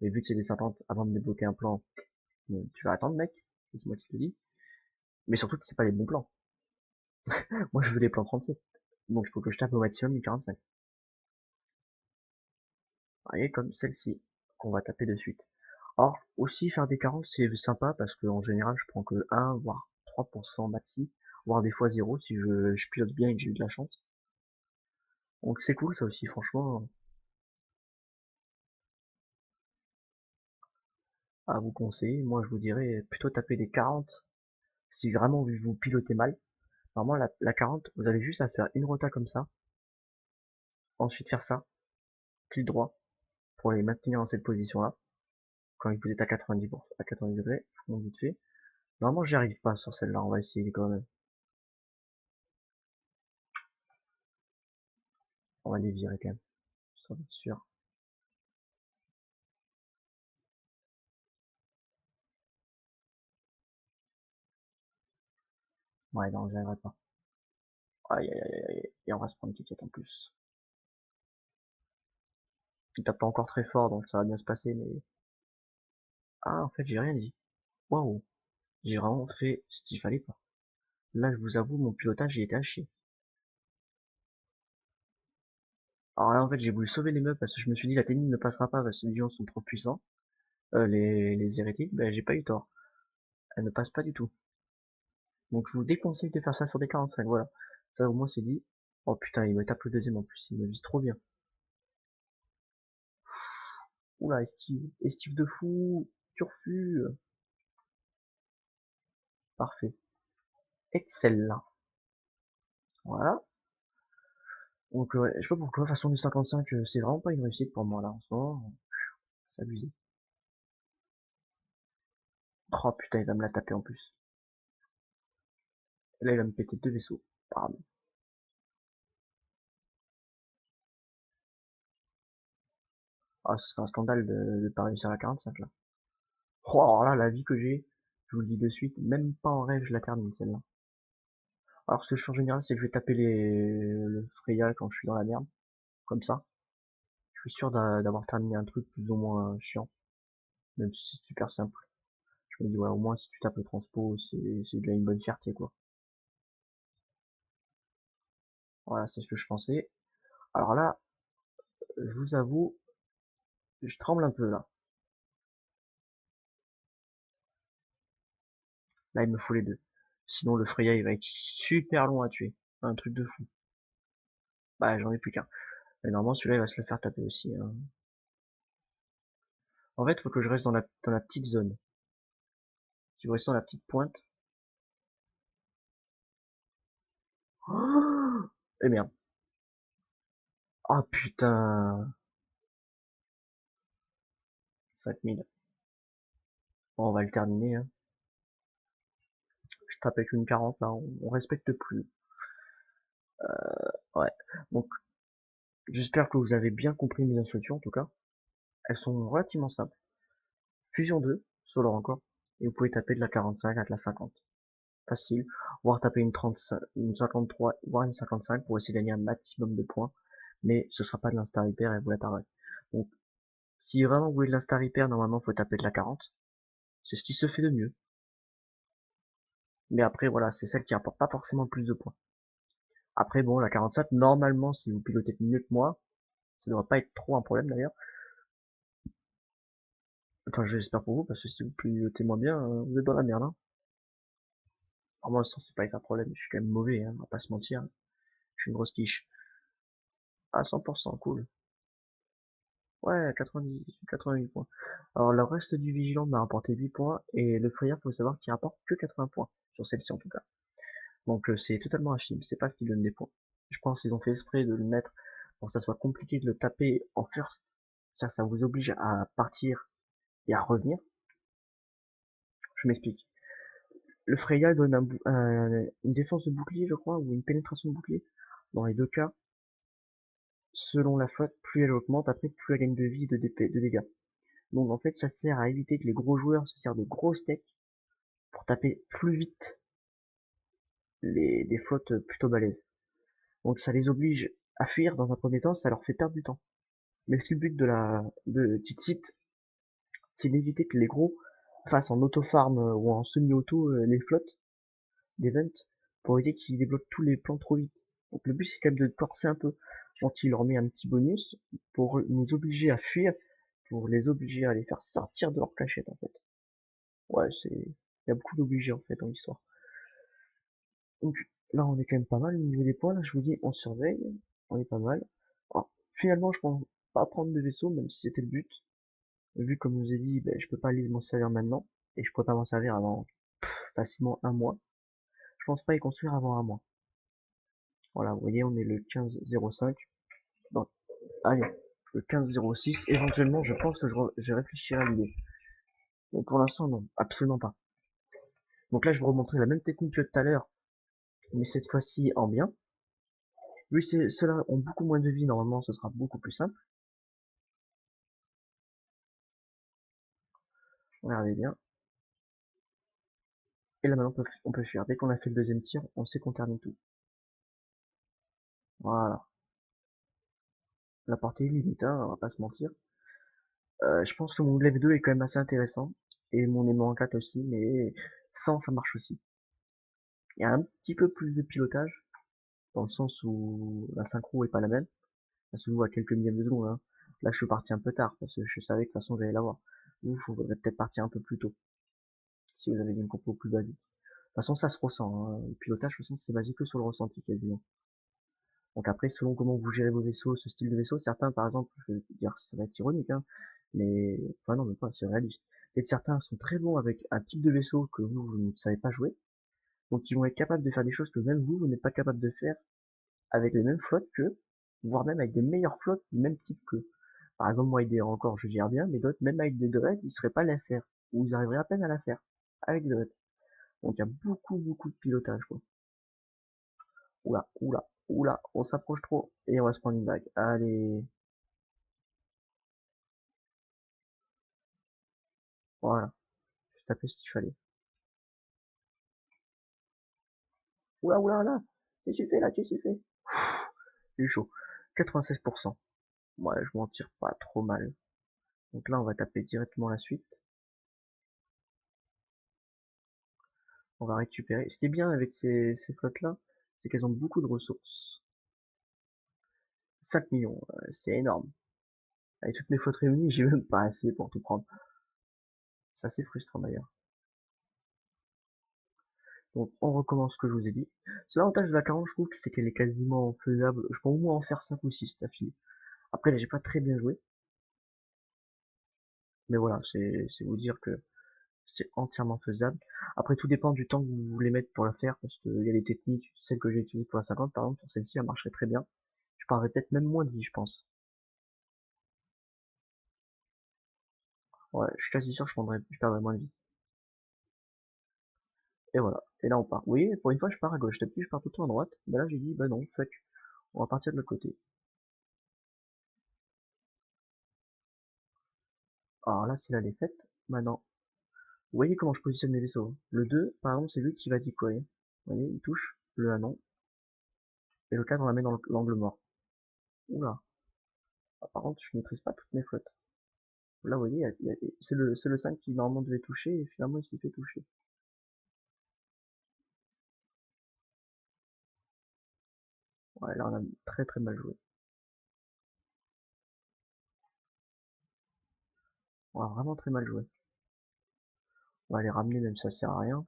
mais vu que c'est des 50, avant de débloquer un plan, tu vas attendre mec, c'est moi qui te le dis. Mais surtout que c'est pas les bons plans. Moi je veux les plans 37. Donc il faut que je tape au maximum une 45. Vous voyez, comme celle-ci, qu'on va taper de suite. Or, aussi faire des 40 c'est sympa parce qu'en général je prends que 1 voire 3% maxi, voire des fois 0 si je pilote bien et que j'ai eu de la chance. Donc c'est cool ça aussi franchement à vous conseiller. Moi je vous dirais plutôt taper des 40 si vraiment vous pilotez mal. Normalement la 40 vous avez juste à faire une rota comme ça, ensuite faire ça, clic droit pour les maintenir dans cette position là. Quand vous êtes à 90 à 90 degrés, je vous montre vite fait. Normalement j'y arrive pas sur celle-là, on va essayer quand même. On va les virer quand même, ça va être sûr. Ouais, non, j'y arriverai pas. Aïe, aïe, aïe, aïe. Et on va se prendre une petite en plus. Il tape pas encore très fort, donc ça va bien se passer, mais... Ah, en fait, j'ai rien dit. Waouh. J'ai vraiment fait ce qu'il fallait pas. Là, je vous avoue, mon pilotage, il était à chier. Alors là, en fait, j'ai voulu sauver les meubles parce que je me suis dit, la technique ne passera pas parce que les lions sont trop puissants. Les hérétiques, ben, j'ai pas eu tort. Elle ne passe pas du tout. Donc, je vous déconseille de faire ça sur des 45, voilà. Ça, au moins, c'est dit. Oh putain, il me tape le deuxième en plus, il me vise trop bien. Oula, estive de fou, turfu. Parfait. Excellent. Voilà. Donc, ouais, je sais pas pourquoi, façon du 55, c'est vraiment pas une réussite pour moi, là, en ce moment. C'est abusé. Oh putain, il va me la taper en plus. Là, il va me péter deux vaisseaux. Pardon. Ah, ce serait un scandale de pas réussir la 45, là. Oh, alors là, la vie que j'ai, je vous le dis de suite, même pas en rêve, je la termine, celle-là. Alors, ce que je fais en général, c'est que je vais taper le Freya quand je suis dans la merde. Comme ça. Je suis sûr d'avoir terminé un truc plus ou moins chiant. Même si c'est super simple. Je me dis, ouais, au moins, si tu tapes le transpo, c'est déjà une bonne fierté, quoi. Voilà, c'est ce que je pensais. Alors là, je vous avoue, je tremble un peu, là. Là, il me faut les deux. Sinon, le Freya, il va être super long à tuer. Un truc de fou. Bah, j'en ai plus qu'un. Mais normalement, celui-là, il va se le faire taper aussi, hein. En fait, faut que je reste dans la petite zone. Si vous restez dans la petite pointe. Oh, et merde. Ah putain. 5000. Bon, on va le terminer, hein. Je tape avec une 40, là. On respecte plus. Ouais. Donc, j'espère que vous avez bien compris mes instructions, en tout cas. Elles sont relativement simples. Fusion 2, solo encore. Et vous pouvez taper de la 45 à de la 50. Facile. Voire taper une 35, une 53, voire une 55 pour essayer de gagner un maximum de points. Mais ce sera pas de l'instar hyper et vous la perdrez. Donc, si vraiment vous voulez de l'instar hyper, normalement, faut taper de la 40. C'est ce qui se fait de mieux. Mais après, voilà, c'est celle qui apporte pas forcément plus de points. Après, bon, la 47, normalement, si vous pilotez mieux que moi, ça devrait pas être trop un problème d'ailleurs. Enfin, j'espère pour vous, parce que si vous pilotez moins bien, vous êtes dans la merde, hein. Alors moi, ça, c'est pas être un problème, je suis quand même mauvais, hein, on va pas se mentir. Je suis une grosse quiche. Ah, 100%, cool. Ouais, 90, 88 points. Alors, le reste du vigilant m'a rapporté 8 points, et le frayeur, faut savoir qu'il rapporte que 80 points, sur celle-ci en tout cas. Donc, c'est totalement un film, c'est pas ce qui donne des points. Je pense qu'ils ont fait exprès de le mettre pour que ça soit compliqué de le taper en first. Ça vous oblige à partir et à revenir. Je m'explique. Le Freya donne une défense de bouclier, je crois, ou une pénétration de bouclier. Dans les deux cas, selon la flotte, plus elle augmente, après plus elle gagne de vie et de dégâts. Donc en fait, ça sert à éviter que les gros joueurs se servent de gros steaks pour taper plus vite des flottes plutôt balèzes. Donc ça les oblige à fuir dans un premier temps, ça leur fait perdre du temps. Mais si le but de Titsit, c'est d'éviter que les gros fassent en auto-farm ou en semi-auto les flottes d'event pour éviter qu'ils débloquent tous les plans trop vite. Donc le but c'est quand même de corser un peu. Donc il leur met un petit bonus pour nous obliger à fuir, pour les obliger à les faire sortir de leur cachette en fait. Ouais, il y a beaucoup d'obligés en fait dans l'histoire. Donc là on est quand même pas mal au niveau des points, là je vous dis on surveille, on est pas mal. Alors, finalement je pense pas prendre de vaisseau même si c'était le but. Vu comme je vous ai dit, ben, je peux pas aller m'en servir maintenant, et je pourrais pas m'en servir avant facilement un mois. Je pense pas y construire avant un mois. Voilà, vous voyez, on est le 15-05. Donc, allez, le 15-06. Éventuellement, je pense que je réfléchirai à l'idée. Mais pour l'instant, non, absolument pas. Donc là, je vais vous remontrer la même technique que tout à l'heure, mais cette fois-ci en bien. Vu que ceux-là ont beaucoup moins de vie, normalement, ce sera beaucoup plus simple. Regardez bien. Et là maintenant on peut fuir. Dès qu'on a fait le deuxième tir, on sait qu'on termine tout. Voilà. La portée est limite, hein, on va pas se mentir. Je pense que mon Glaive 2 est quand même assez intéressant. Et mon aimant 4 aussi, mais sans ça marche aussi. Il y a un petit peu plus de pilotage, dans le sens où la synchro est pas la même. Ça se joue à quelques millièmes de seconde, hein. Là je suis parti un peu tard, parce que je savais que de toute façon j'allais l'avoir. Vous, faudrait peut-être partir un peu plus tôt, si vous avez une compo plus basique. De toute façon ça se ressent, hein. Le pilotage, de toute façon c'est basé que sur le ressenti quasiment. Donc après, selon comment vous gérez vos vaisseaux, ce style de vaisseau, certains, par exemple, je vais dire, ça va être ironique, hein, mais, enfin non, mais pas, c'est réaliste. Peut-être certains sont très bons avec un type de vaisseau que vous ne savez pas jouer, donc ils vont être capables de faire des choses que même vous n'êtes pas capable de faire avec les mêmes flottes qu'eux, voire même avec des meilleures flottes du même type qu'eux. Par exemple, moi, avec des encore, je gère bien, mais d'autres, même avec des dreads, ils seraient pas à la faire, ou ils arriveraient à peine à la faire, avec des dreads. Donc il y a beaucoup de pilotage, quoi. Oula, oula, oula, on s'approche trop, et on va se prendre une bague. Allez, voilà. J'ai tapé ce qu'il fallait. Oula, oula, là. Qu'est-ce que tu fais là? Qu'est-ce que tu fais? J'ai eu chaud. 96%. Ouais, je m'en tire pas trop mal. Donc là, on va taper directement la suite. On va récupérer. Ce qui est bien avec ces flottes-là, c'est qu'elles ont beaucoup de ressources. 5 millions, c'est énorme. Avec toutes mes flottes réunies, j'ai même pas assez pour tout prendre. C'est assez frustrant d'ailleurs. Donc on recommence ce que je vous ai dit. C'est l'avantage de la 40, je trouve, c'est qu'elle est quasiment faisable. Je peux au moins en faire 5 ou 6 d'affilée. Après là, j'ai pas très bien joué. Mais voilà, c'est vous dire que c'est entièrement faisable. Après, tout dépend du temps que vous voulez mettre pour la faire, parce qu'il y a des techniques, celles que j'ai utilisées pour la 50, par exemple, sur celle-ci, elle marcherait très bien. Je parlerais peut-être même moins de vie, je pense. Ouais, je suis quasi sûr que je perdrais moins de vie. Et voilà. Et là, on part. Oui, pour une fois, je pars à gauche. D'habitude, je pars tout le temps à droite. Mais là, j'ai dit, bah non, fuck. On va partir de l'autre côté. Alors là, c'est là les fêtes. Maintenant, vous voyez comment je positionne mes vaisseaux, hein. Le 2, par exemple, c'est lui qui va decoyer. Vous voyez, il touche. Le 1, non. Et le 4, on la met dans l'angle mort. Oula. Ah, par contre, je maîtrise pas toutes mes flottes. Là, vous voyez, c'est le 5 qui normalement devait toucher, et finalement il s'est fait toucher. Ouais, là on a très mal joué. On a vraiment très mal joué. On va les ramener même si ça sert à rien.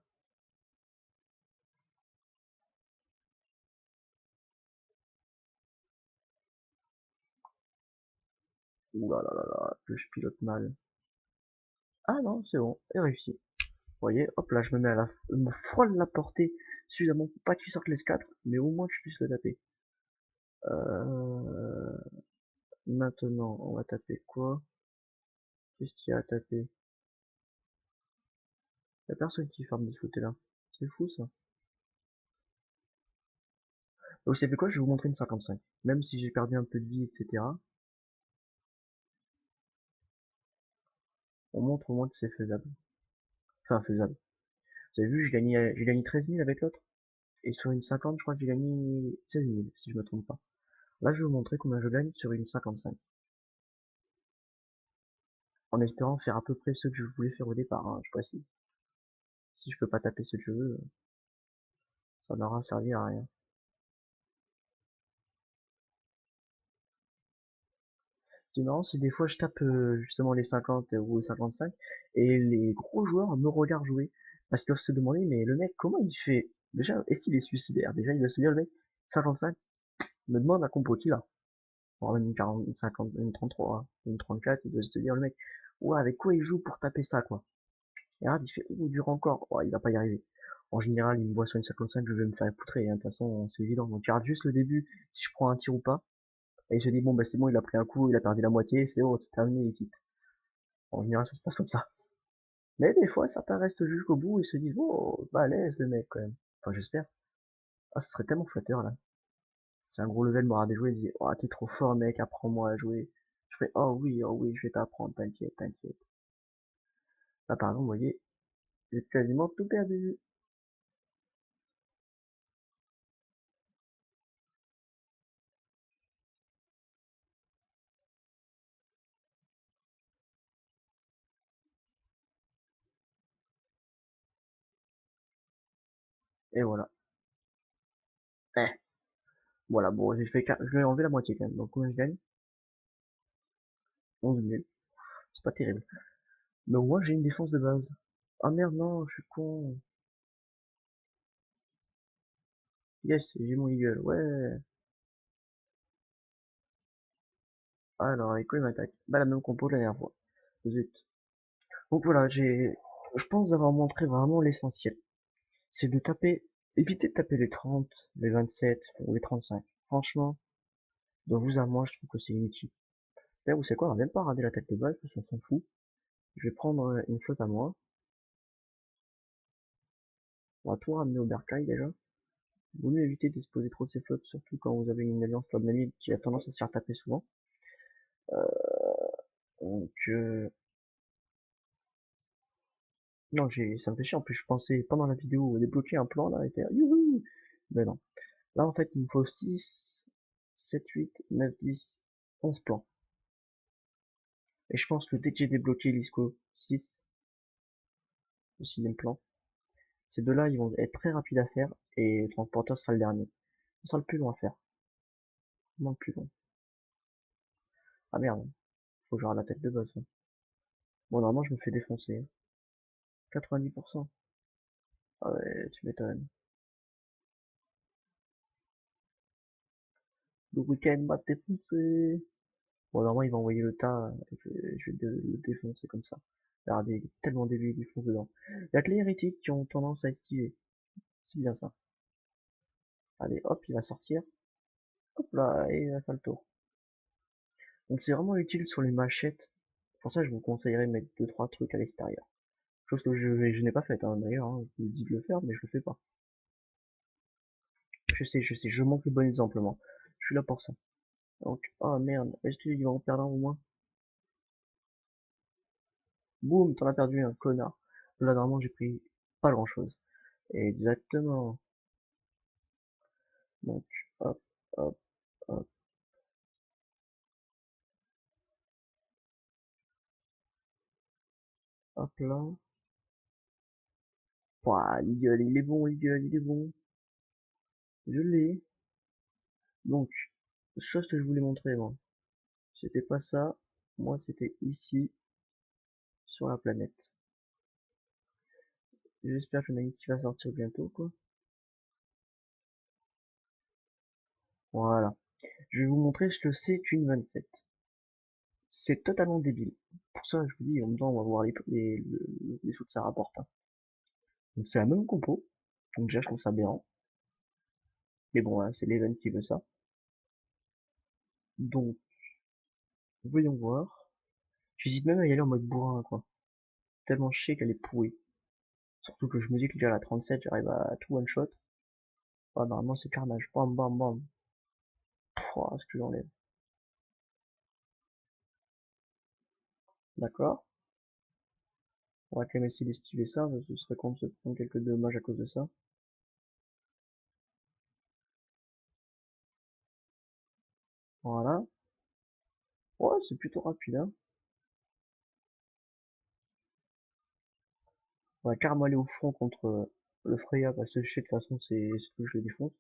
Ouh là là là là, que je pilote mal. Ah non, c'est bon, et réussi. Vous voyez, hop là, je me mets à la, je me frôle la portée suffisamment pour pas qu'il sorte les 4, mais au moins que je puisse le taper. Euh... Maintenant, on va taper quoi? Qu'est-ce qu'il y a à taper? Y'a personne qui farme de ce côté-là. C'est fou ça. Vous savez quoi? Je vais vous montrer une 55. Même si j'ai perdu un peu de vie, etc. On montre au moins que c'est faisable. Enfin, faisable. Vous avez vu, j'ai gagné 13 000 avec l'autre. Et sur une 50, je crois que j'ai gagné 16 000, si je me trompe pas. Là, je vais vous montrer combien je gagne sur une 55. En espérant faire à peu près ce que je voulais faire au départ, hein, je précise. Si je peux pas taper ce que je veux, ça n'aura servi à rien. Ce qui est marrant, c'est des fois je tape justement les 50 ou les 55 et les gros joueurs me regardent jouer parce qu'ils doivent se demander mais le mec comment il fait? Déjà, est-ce qu'il est suicidaire? Déjà, il doit se dire le mec 55 me demande un compo qu'il a. Bon, une 40, une 50, une 33, une 34, il doit se dire le mec ouais avec quoi il joue pour taper ça quoi. Et regarde, il fait ouh dur encore, oh, il va pas y arriver. En général, il me voit sur une 55, je vais me faire poutrer, hein. De toute façon, c'est évident. Donc il regarde juste le début, si je prends un tir ou pas. Et il se dit, bon, bah, c'est bon, il a pris un coup, il a perdu la moitié, c'est bon, c'est terminé, il quitte. En général, ça se passe comme ça. Mais des fois, certains restent jusqu'au bout et se disent, oh, balèze le mec, quand même. Enfin, j'espère. Ah, ce serait tellement flatteur, là. C'est un gros level, m'aura déjoué, il dit, oh, t'es trop fort, mec, apprends-moi à jouer. Je fais, oh oui, je vais t'apprendre, t'inquiète, t'inquiète. Là, par exemple, vous voyez, j'ai quasiment tout perdu. Et voilà. Eh, voilà, bon, je vais enlever la moitié quand même. Donc combien je gagne? 11 000. C'est pas terrible. Mais moi j'ai une défense de base. Ah merde, non, je suis con. Yes, j'ai mon eagle, ouais. Alors, et quoi il m'attaque? Bah la même compo que la dernière fois. Zut. Donc voilà, je pense avoir montré vraiment l'essentiel. C'est de taper, éviter de taper les 30, les 27 ou les 35. Franchement, de vous à moi, je trouve que c'est inutile. D'ailleurs, vous savez quoi, on va même pas regarder la tête de base, parce qu'on s'en fout. Je vais prendre une flotte à moi. On va tout ramener au bercail déjà. Vaut mieux éviter d'exposer trop de ces flottes, surtout quand vous avez une alliance comme la mienne qui a tendance à se faire taper souvent. Donc, non, ça me fait chier. En plus, je pensais pendant la vidéo débloquer un plan là et faire youhou. Mais non. Là, en fait, il me faut 6, 7, 8, 9, 10, 11 plans. Et je pense que dès que j'ai débloqué l'ISCO 6, le sixième plan, ces deux-là, ils vont être très rapides à faire et le transporteur sera le dernier. Ce sera le plus long à faire. Vraiment le plus long. Ah merde, faut que j'aille la tête de boss. Hein. Bon, normalement, je me fais défoncer. 90%. Ah ouais, tu m'étonnes. Le week-end m'a défoncé. Bon, normalement, il va envoyer le tas, je vais le défoncer comme ça. Regardez, il est tellement débile, il fonce dedans. Il y a que les hérétiques qui ont tendance à esquiver. C'est bien ça. Allez, hop, il va sortir. Hop là, et il va faire le tour. Donc c'est vraiment utile sur les machettes. Pour ça, je vous conseillerais de mettre deux trois trucs à l'extérieur. Chose que je n'ai pas faite, hein, d'ailleurs. Hein. Je vous dis de le faire, mais je le fais pas. Je sais, je manque le bon exemple, moi. Je suis là pour ça. Donc, oh merde, est-ce qu'il va en perdre un au moins? Boum, t'en as perdu un, connard. Là, normalement, j'ai pris pas grand chose. Exactement. Donc, hop, hop, hop, hop là. Ouah, l'eagle, il est bon, l'eagle, il est bon. Je l'ai. Donc, chose que je voulais montrer, moi. C'était pas ça. Moi, c'était ici, sur la planète. J'espère que Nike va sortir bientôt, quoi. Voilà. Je vais vous montrer ce que c'est qu'une 27. C'est totalement débile. Pour ça, je vous dis, en même temps, on va voir les sous que ça rapporte. Hein. Donc, c'est la même compo. Donc, déjà, je trouve ça bien. Mais bon, hein, c'est l'event qui veut ça. Donc, voyons voir. J'hésite même à y aller en mode bourrin, quoi. Tellement je sais qu'elle est pourrie. Surtout que je me dis que déjà à la 37, j'arrive à tout one shot. Ah, normalement, c'est carnage. Bam, bam, bam. Pouah, ce que j'enlève. D'accord. On va quand même essayer d'esquiver ça, parce que ce serait con de se prendre quelques dommages à cause de ça. Voilà. Ouais, c'est plutôt rapide, hein. On va carrément aller au front contre le Freya, parce que je sais de toute façon, c'est ce que je le défonce.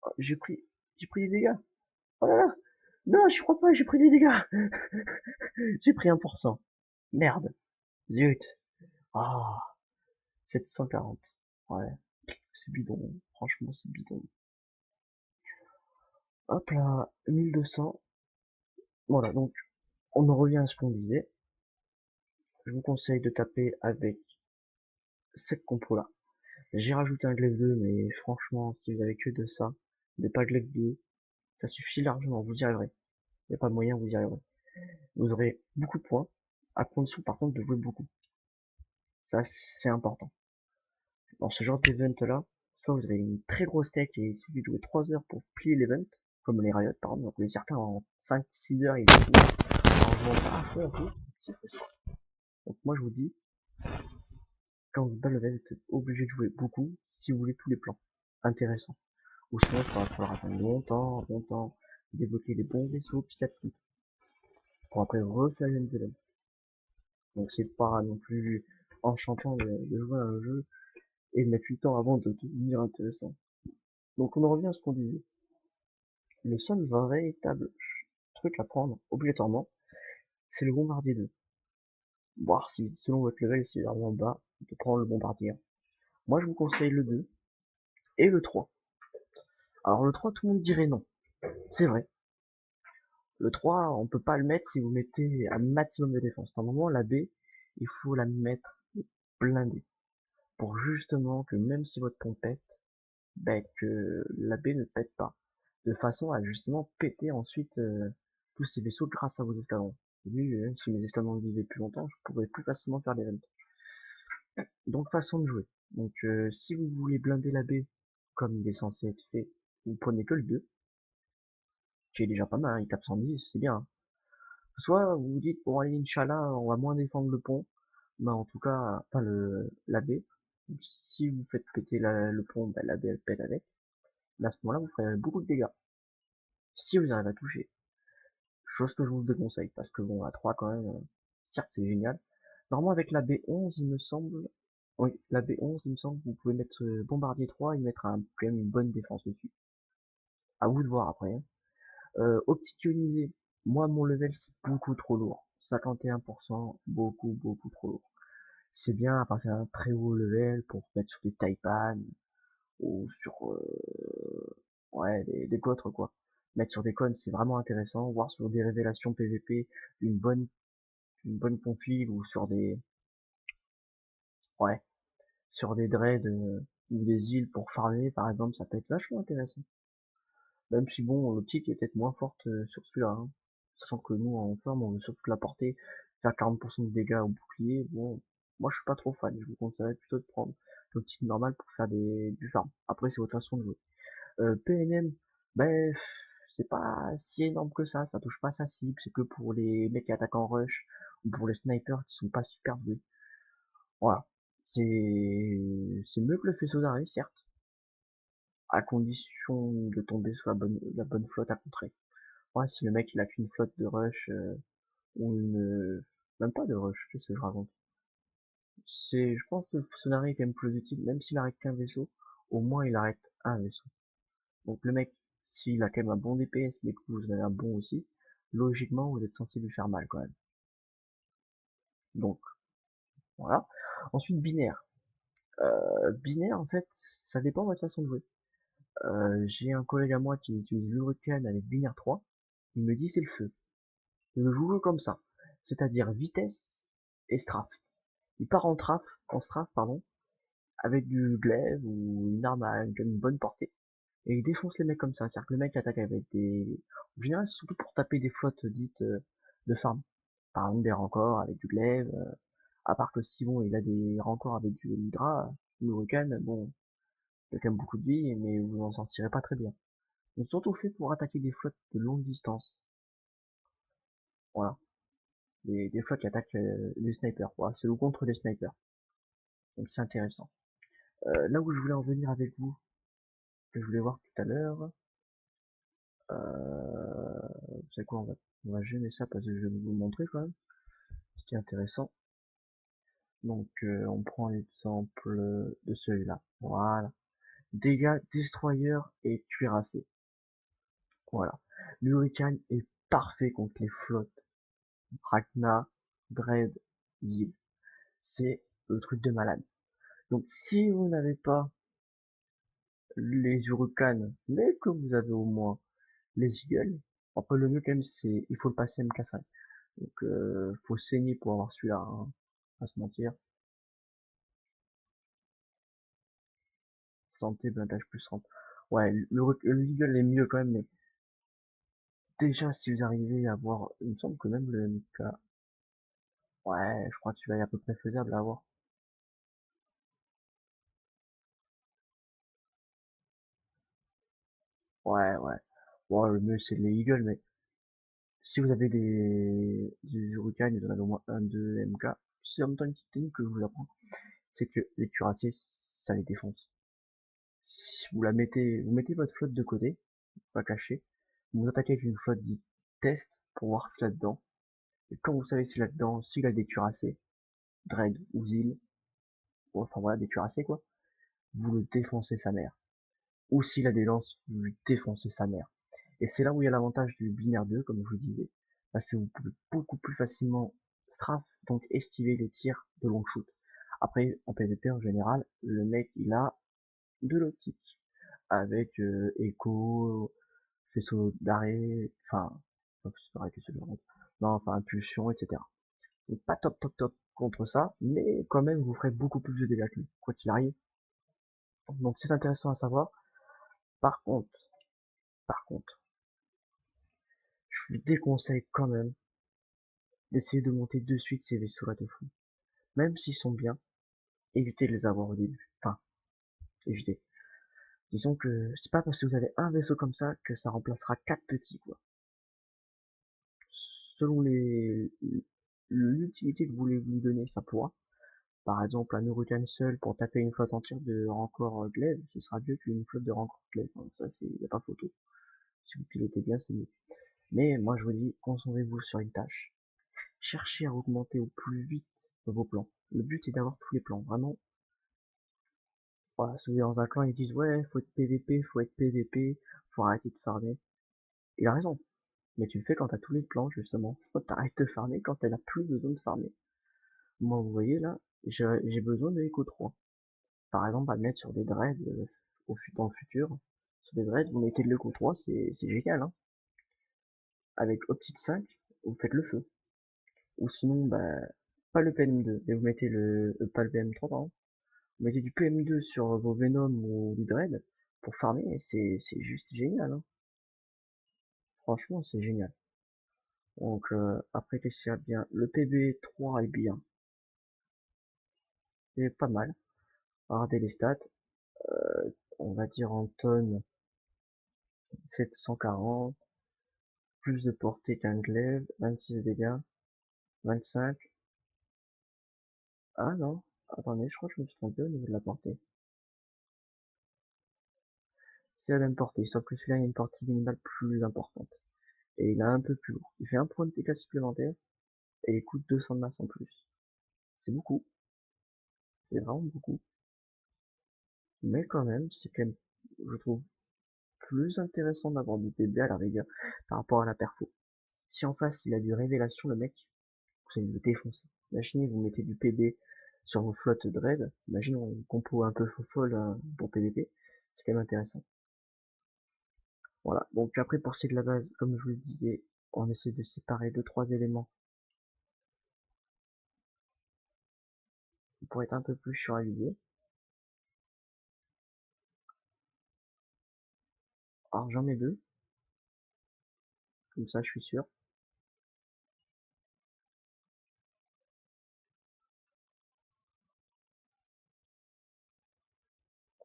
Oh, j'ai pris des dégâts. Oh là là. Non, je crois pas, j'ai pris des dégâts. J'ai pris 1%. Merde. Zut. Ah, 740. Ouais, c'est bidon. Franchement, c'est bidon. Hop là, 1200. Voilà, donc, on en revient à ce qu'on disait. Je vous conseille de taper avec cette compo-là. J'ai rajouté un glaive 2, mais franchement, si vous avez que de ça, mais pas glaive 2, ça suffit largement, vous y arriverez. Il n'y a pas de moyen, vous y arriverez. Vous aurez beaucoup de points, à condition par contre de jouer beaucoup. Ça, c'est important. Dans ce genre d'event là, soit vous avez une très grosse tech et il suffit de jouer 3 heures pour plier l'event, comme les Riot par exemple, donc certains en 5-6 heures ils en jouant pas à fond en plus, c'est possible. Donc moi je vous dis, quand vous bat level, vous êtes obligé de jouer beaucoup si vous voulez tous les plans intéressants. Ou sinon il va falloir attendre longtemps, longtemps, débloquer des bons vaisseaux petit à petit, pour après refaire les mêmes events. Donc c'est pas non plus enchantant de jouer à un jeu et de mettre du temps avant de devenir intéressant. Donc on en revient à ce qu'on disait. Le seul véritable truc à prendre obligatoirement, c'est le bombardier 2. Voir si selon votre level c'est vraiment bas, de prendre le bombardier 1. Moi je vous conseille le 2 et le 3. Alors le 3 tout le monde dirait non. C'est vrai. Le 3 on peut pas le mettre si vous mettez un maximum de défense. Normalement la B, il faut la mettre blindée. Pour justement que même si votre pont pète, ben, que la baie ne pète pas, de façon à justement péter ensuite tous ces vaisseaux grâce à vos escadrons. Vu même si mes escadrons vivaient plus longtemps, je pourrais plus facilement faire l'event. Donc façon de jouer. Donc si vous voulez blinder la baie comme il est censé être fait, vous prenez que le 2, qui est déjà pas mal, hein, il tape 110, c'est bien. Hein. Soit vous vous dites, bon allez, Inch'Allah, on va moins défendre le pont, mais en tout cas, pas la baie. Si vous faites péter le pont, ben, la baie elle pète avec. Mais à ce moment-là, vous ferez beaucoup de dégâts. Si vous arrivez à toucher. Chose que je vous déconseille, parce que bon, la 3 quand même, certes c'est génial. Normalement avec la B11, il me semble, oui, la B11, il me semble, vous pouvez mettre Bombardier 3 et mettre quand même une bonne défense dessus. À vous de voir après. Hein. Optique ionisée, moi mon level c'est beaucoup trop lourd. 51%, beaucoup trop lourd. C'est bien à passer à un très haut level pour mettre sur des Taipan ou sur ouais des cotres quoi. Mettre sur des cônes c'est vraiment intéressant, voir sur des révélations PVP une bonne config ou sur des ouais sur des dreads ou des îles pour farmer par exemple, ça peut être vachement intéressant. Même si bon l'optique est peut-être moins forte sur celui-là, hein. Sachant que nous en farm on veut surtout la porter, faire 40% de dégâts au bouclier, bon moi je suis pas trop fan, je vous conseillerais plutôt de prendre l'optique normale pour faire du farm. Après c'est votre façon de jouer. PNM, ben c'est pas si énorme que ça touche pas sa cible, c'est que pour les mecs qui attaquent en rush ou pour les snipers qui sont pas super doués. Voilà. C'est mieux que le faisceau d'arrêt, certes, à condition de tomber sur la bonne flotte à contrer. Ouais, si le mec il a qu'une flotte de rush ou même pas de rush, qu'est-ce que je raconte. Je pense que le faisceau d'arrêt est quand même plus utile, même s'il arrête qu'un vaisseau, au moins il arrête un vaisseau. Donc le mec, s'il a quand même un bon DPS, mais que vous avez un bon aussi, logiquement vous êtes censé lui faire mal quand même. Donc voilà. Ensuite binaire. Binaire en fait, ça dépend de votre façon de jouer. J'ai un collègue à moi qui utilise l'Hurricane avec binaire 3. Il me dit c'est le feu. Je joue comme ça. C'est-à-dire vitesse et strafe. Il part en strafe, pardon, avec du glaive ou une arme à une bonne portée. Et il défonce les mecs comme ça. C'est-à-dire que le mec attaque avec des... En général, c'est surtout pour taper des flottes dites de farm. Par exemple, des rancors avec du glaive. À part que si bon, il a des rancors avec du Hydra, l'Hurricane, bon, il a quand même beaucoup de vie, mais vous n'en sortirez pas très bien. Ils sont surtout faits pour attaquer des flottes de longue distance. Voilà. Des flottes qui attaquent des snipers. Voilà. C'est ou contre des snipers. Donc c'est intéressant. Là où je voulais en venir avec vous, que je voulais voir tout à l'heure, vous savez quoi, on va gêner ça parce que je vais vous montrer quand même, ce qui est intéressant. Donc on prend l'exemple de celui-là. Voilà. Dégâts, destroyer et cuirassé. Voilà. L'Hurricane est parfait contre les flottes. Ragna, Dread, Zil. C'est le truc de malade. Donc si vous n'avez pas les Hurricanes, mais que vous avez au moins les Eagles, après le mieux quand même c'est il faut le passer MK5. Donc faut saigner pour avoir celui-là, hein, pas se mentir. Santé, blindage plus 30. Ouais, l'Eagle est mieux quand même, mais déjà si vous arrivez à avoir, il me semble que même le MK, ouais, je crois que celui-là est à peu près faisable à avoir. Ouais. Bon, le mieux c'est les Eagles, mais si vous avez des Hurricanes, vous en avez au moins un, deux MK, c'est en même temps une petite technique que je vous apprends. C'est que les cuirassiers, ça les défonce. Si vous vous mettez votre flotte de côté, pas caché, vous attaquez avec une flotte dite test pour voir si là-dedans. Et quand vous savez si là-dedans, s'il a des cuirassés, dread ou zil, enfin voilà, des cuirassés quoi, vous le défoncez sa mère. Ou s'il a des lances, vous lui défoncez sa mère. Et c'est là où il y a l'avantage du binaire 2, comme je vous disais, parce que vous pouvez beaucoup plus facilement strafe, donc esquiver les tirs de long shoot. Après, en PvP en général, le mec il a de l'optique, avec écho, faisceau d'arrêt, enfin, faisceau d'arrêt, qu'est-ce que je raconte, non, enfin impulsion, etc. Donc pas top top top contre ça, mais quand même vous ferez beaucoup plus de dégâts que lui, quoi qu'il arrive. Donc c'est intéressant à savoir. Par contre, par contre, je vous déconseille quand même d'essayer de monter de suite ces vaisseaux-là de fou. Même s'ils sont bien, évitez de les avoir au début. Enfin, évitez. Disons que c'est pas parce que vous avez un vaisseau comme ça que ça remplacera 4 petits, quoi. Selon l'utilité que vous voulez lui donner, ça pourra. Par exemple, un Hurricane seul pour taper une flotte entière de Rancor Glaive, ce sera mieux qu'une flotte de Rancor Glaive. Hein, ça, c'est, y a pas photo. Si vous pilotez bien, c'est mieux. Mais moi, je vous dis, concentrez-vous sur une tâche. Cherchez à augmenter au plus vite vos plans. Le but est d'avoir tous les plans. Vraiment, voilà, si vous êtes dans un clan, ils disent ouais, faut être PVP, faut être PVP, faut arrêter de farmer. Il a raison. Mais tu le fais quand t'as tous les plans, justement. T'arrêtes de farmer quand t'as plus besoin de farmer. Moi, vous voyez là, j'ai besoin de Echo 3. Par exemple, à mettre sur des dreads dans le futur. Sur des dreads, vous mettez de l'Echo 3, c'est génial. Hein. Avec Optique 5, vous faites le feu. Ou sinon, bah, pas le PM2, mais vous mettez pas le PM3, pardon. Vous mettez du PM2 sur vos Venom ou du Dread pour farmer, et c'est juste génial. Hein. Franchement, c'est génial. Donc, après, qu'est-ce qu'il y a bien? Le PB3 est bien. C'est pas mal. Regardez les stats. On va dire en tonnes 740, plus de portée qu'un glaive, 26 dégâts, 25. Ah non, attendez, je crois que je me suis trompé au niveau de la portée. C'est la même portée, sauf que celui-là il a une portée minimale plus importante. Et il est un peu plus lourd. Il fait un point de dégâts supplémentaire et il coûte 200 de masse en plus. C'est beaucoup, c'est vraiment beaucoup. Mais quand même, c'est quand même, je trouve, plus intéressant d'avoir du PB à la rigueur par rapport à la perfo. Si en face il a du révélation, le mec, vous allez le défoncer. Imaginez, vous mettez du PB sur vos flottes de raid, imaginez on compo un peu folle pour PVP, c'est quand même intéressant. Voilà, donc après pour ce qui est de la base, comme je vous le disais, on essaie de séparer 2-3 éléments pour être un peu plus sûr à viser. Alors j'en mets 2, comme ça je suis sûr.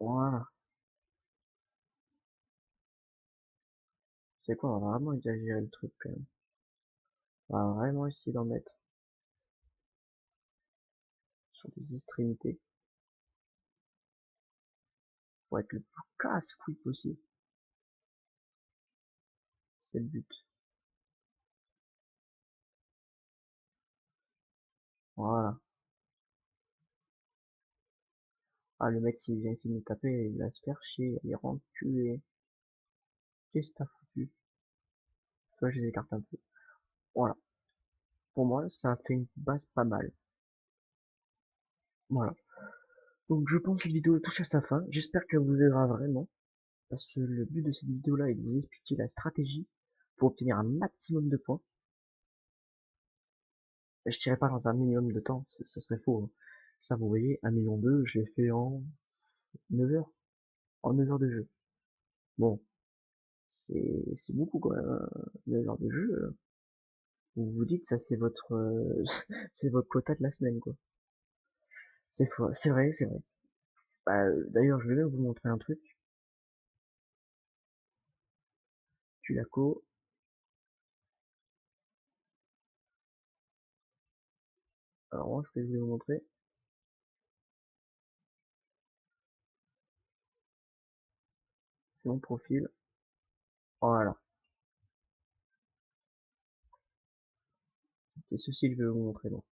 Voilà, c'est quoi, on va vraiment exagérer le truc quand même. On va vraiment essayer d'en mettre sur des extrémités pour être le plus casse-couille possible. C'est le but. Voilà. Ah, le mec, s'il vient essayer de me taper, il va se faire chier, il rentre tuer. Qu'est-ce que t'as foutu? Toi, je les écarte un peu. Voilà. Pour moi, ça fait une base pas mal. Voilà. Donc, je pense que cette vidéo touche à sa fin. J'espère qu'elle vous aidera vraiment. Parce que le but de cette vidéo-là est de vous expliquer la stratégie pour obtenir un maximum de points. Je dirais pas dans un minimum de temps, ça serait faux. Hein. Ça, vous voyez, 1,2 million, je l'ai fait en 9 heures. En 9 heures de jeu. Bon, c'est beaucoup quand même. 9 heures de jeu. Vous vous dites, ça c'est votre, c'est votre quota de la semaine, quoi. C'est faux, c'est vrai, c'est vrai. Bah, d'ailleurs, je vais même vous montrer un truc. Tulaco. Alors, moi, ce que je vais vous montrer, c'est mon profil. Voilà. C'est ceci que je vais vous montrer, donc.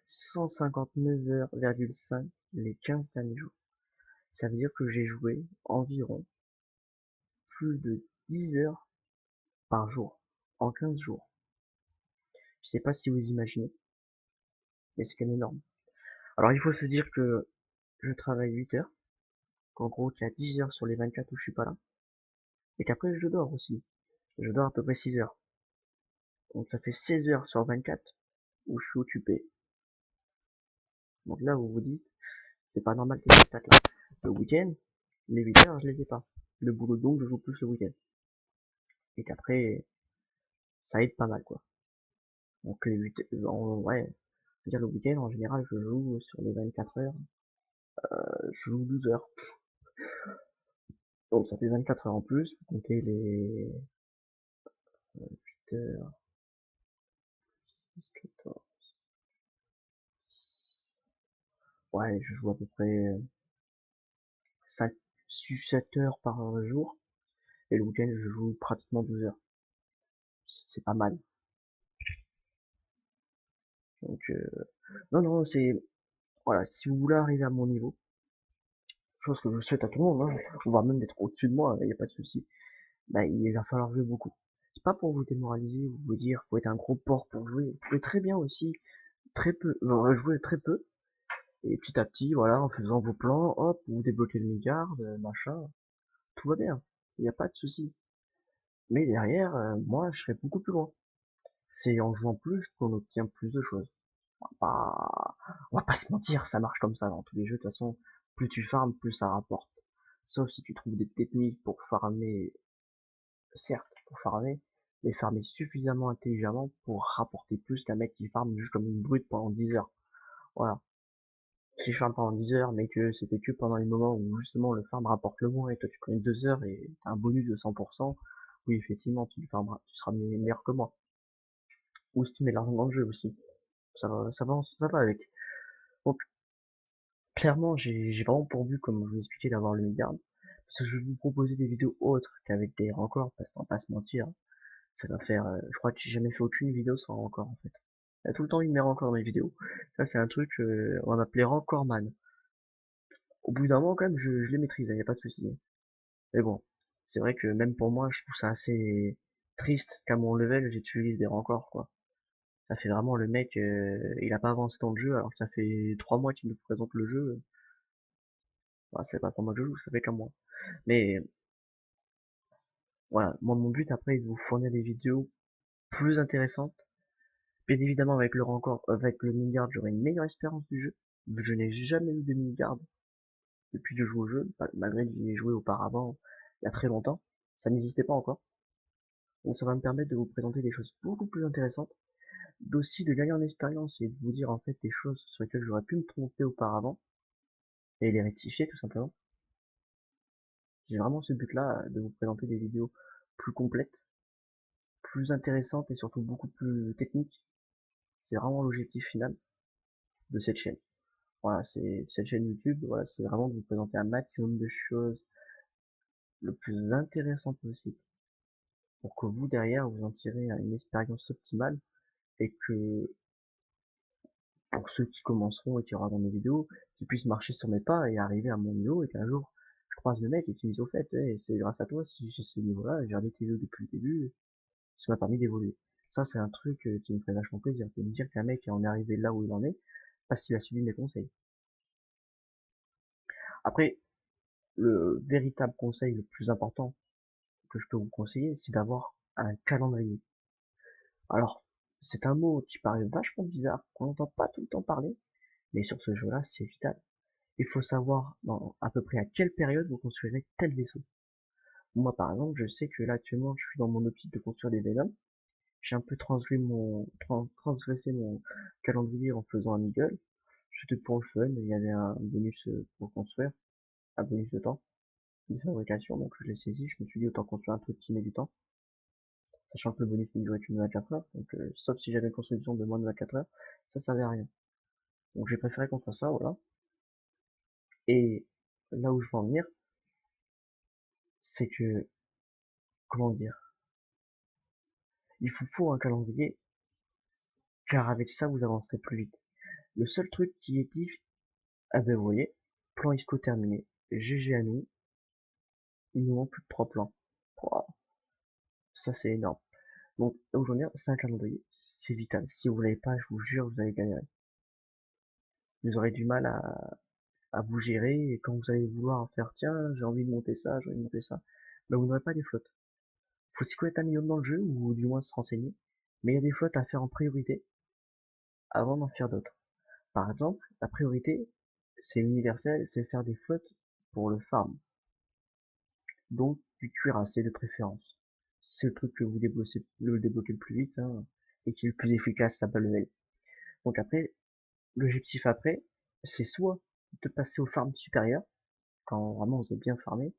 159h,5 les 15 derniers jours. Ça veut dire que j'ai joué environ plus de 10 heures par jour en 15 jours. Je sais pas si vous imaginez, mais c'est quand même énorme. Alors il faut se dire que je travaille 8 heures, qu'en gros il y a 10 heures sur les 24 où je suis pas là, et qu'après je dors aussi. Je dors à peu près 6 heures. Donc ça fait 16 heures sur 24 où je suis occupé. Donc là vous vous dites, c'est pas normal que ces stats là. Le week-end, les 8 heures je les ai pas. Le boulot donc je joue plus le week-end. Et qu'après, ça aide pas mal quoi. Donc les 8, ouais, je veux dire le week-end en général je joue sur les 24 heures, je joue 12 heures. Donc ça fait 24 heures en plus, vous comptez les 8 heures, 6, 14. Ouais, je joue à peu près 5, 6, 7 heures par jour. Et le week-end, je joue pratiquement 12 heures. C'est pas mal. Donc, non, non, c'est, voilà, si vous voulez arriver à mon niveau, chose que je souhaite à tout le monde, hein, voire même d'être au-dessus de moi, il n'y a pas de souci, bah, il va falloir jouer beaucoup. C'est pas pour vous démoraliser ou vous dire, faut être un gros porc pour jouer. Vous pouvez très bien aussi, très peu, jouer très peu, et petit à petit, voilà, en faisant vos plans, hop, vous débloquez le milliard, machin, tout va bien. Il n'y a pas de souci. Mais derrière, moi, je serais beaucoup plus loin. C'est en jouant plus qu'on obtient plus de choses. Bah, on va pas se mentir, ça marche comme ça dans tous les jeux. De toute façon, plus tu farmes, plus ça rapporte. Sauf si tu trouves des techniques pour farmer, certes, pour farmer, mais farmer suffisamment intelligemment pour rapporter plus qu'un mec qui farme juste comme une brute pendant 10 heures. Voilà. Si je farme pendant 10 heures, mais que c'était que pendant les moments où justement le farm rapporte le moins et toi tu prends 2 heures et t'as un bonus de 100%, oui, effectivement, tu farmeras, tu seras meilleur que moi. Ou si tu mets l'argent dans le jeu aussi. Ça va avec. Donc, clairement, j'ai vraiment pour but, comme je vous expliquais, d'avoir le milliard. Parce que je vais vous proposer des vidéos autres qu'avec des records, parce qu'on va pas se mentir. Ça va faire, je crois que j'ai jamais fait aucune vidéo sans record, en fait. Il y a tout le temps une mes records dans mes vidéos. Ça, c'est un truc, on va m'appeler recordman. Au bout d'un moment, quand même, je les maîtrise, il n'y a pas de souci. Mais bon, c'est vrai que même pour moi, je trouve ça assez triste qu'à mon level, j'utilise des records, quoi. Ça fait vraiment le mec, il a pas avancé dans le jeu, alors que ça fait 3 mois qu'il nous présente le jeu. Bah, c'est pas pour moi que je joue, ça fait qu'un mois. Mais voilà, moi mon but après est de vous fournir des vidéos plus intéressantes. Bien évidemment avec le record, avec le milliard, j'aurai une meilleure expérience du jeu. Vu que je n'ai jamais eu de milliard depuis que je joue au jeu, malgré que j'y ai joué auparavant il y a très longtemps, ça n'existait pas encore. Donc ça va me permettre de vous présenter des choses beaucoup plus intéressantes, d'aussi de gagner en expérience et de vous dire en fait des choses sur lesquelles j'aurais pu me tromper auparavant et les rectifier tout simplement. J'ai vraiment ce but-là de vous présenter des vidéos plus complètes, plus intéressantes et surtout beaucoup plus techniques. C'est vraiment l'objectif final de cette chaîne. Voilà, c'est cette chaîne YouTube, voilà, c'est vraiment de vous présenter un maximum de choses le plus intéressant possible pour que vous derrière vous en tirez une expérience optimale et que pour ceux qui commenceront et qui regardent mes vidéos, qui puissent marcher sur mes pas et arriver à mon niveau et qu'un jour je croise le mec et qu'il me dise au fait, hey, c'est grâce à toi si j'ai ce niveau-là, j'ai regardé tes vidéos depuis le début, ça m'a permis d'évoluer. Ça c'est un truc qui me fait vachement plaisir, de me dire qu'un mec en est arrivé là où il en est parce qu'il a suivi mes conseils. Après, le véritable conseil le plus important que je peux vous conseiller, c'est d'avoir un calendrier. Alors, c'est un mot qui paraît vachement bizarre, qu'on n'entend pas tout le temps parler, mais sur ce jeu-là, c'est vital. Il faut savoir à peu près à quelle période vous construirez tel vaisseau. Moi, par exemple, je sais que là, actuellement, je suis dans mon optique de construire des Venom. J'ai un peu transgressé mon calendrier en faisant un eagle. C'était pour le fun, il y avait un bonus pour construire, un bonus de temps, de fabrication, donc je l'ai saisi, je me suis dit autant construire un truc qui met du temps, sachant que le bonus ne durait qu'une 24 heures, donc sauf si j'avais une construction de moins de 24 heures, ça servait à rien. Donc j'ai préféré qu'on fasse ça, voilà. Et là où je veux en venir, c'est que, comment dire, il vous faut un calendrier, car avec ça vous avancerez plus vite. Le seul truc qui est diff, ah ben vous voyez, plan ISCO terminé. GG à nous, il nous manque plus que 3 plans. Wow, ça c'est énorme. Donc aujourd'hui, c'est un calendrier, c'est vital. Si vous l'avez pas, je vous jure, vous allez galérer. Vous aurez du mal à vous gérer, et quand vous allez vouloir faire, tiens, j'ai envie de monter ça, j'ai envie de monter ça, ben vous n'aurez pas des flottes. Faut s'y connaître un minimum dans le jeu, ou du moins se renseigner. Mais il y a des flottes à faire en priorité, avant d'en faire d'autres. Par exemple, la priorité, c'est universel, c'est faire des flottes pour le farm. Donc, du cuirassé de préférence. C'est le truc que vous débloquez le plus vite, hein, et qui est le plus efficace à bas level. Donc après, l'objectif après, c'est soit de passer au farm supérieur, quand vraiment vous avez bien farmé,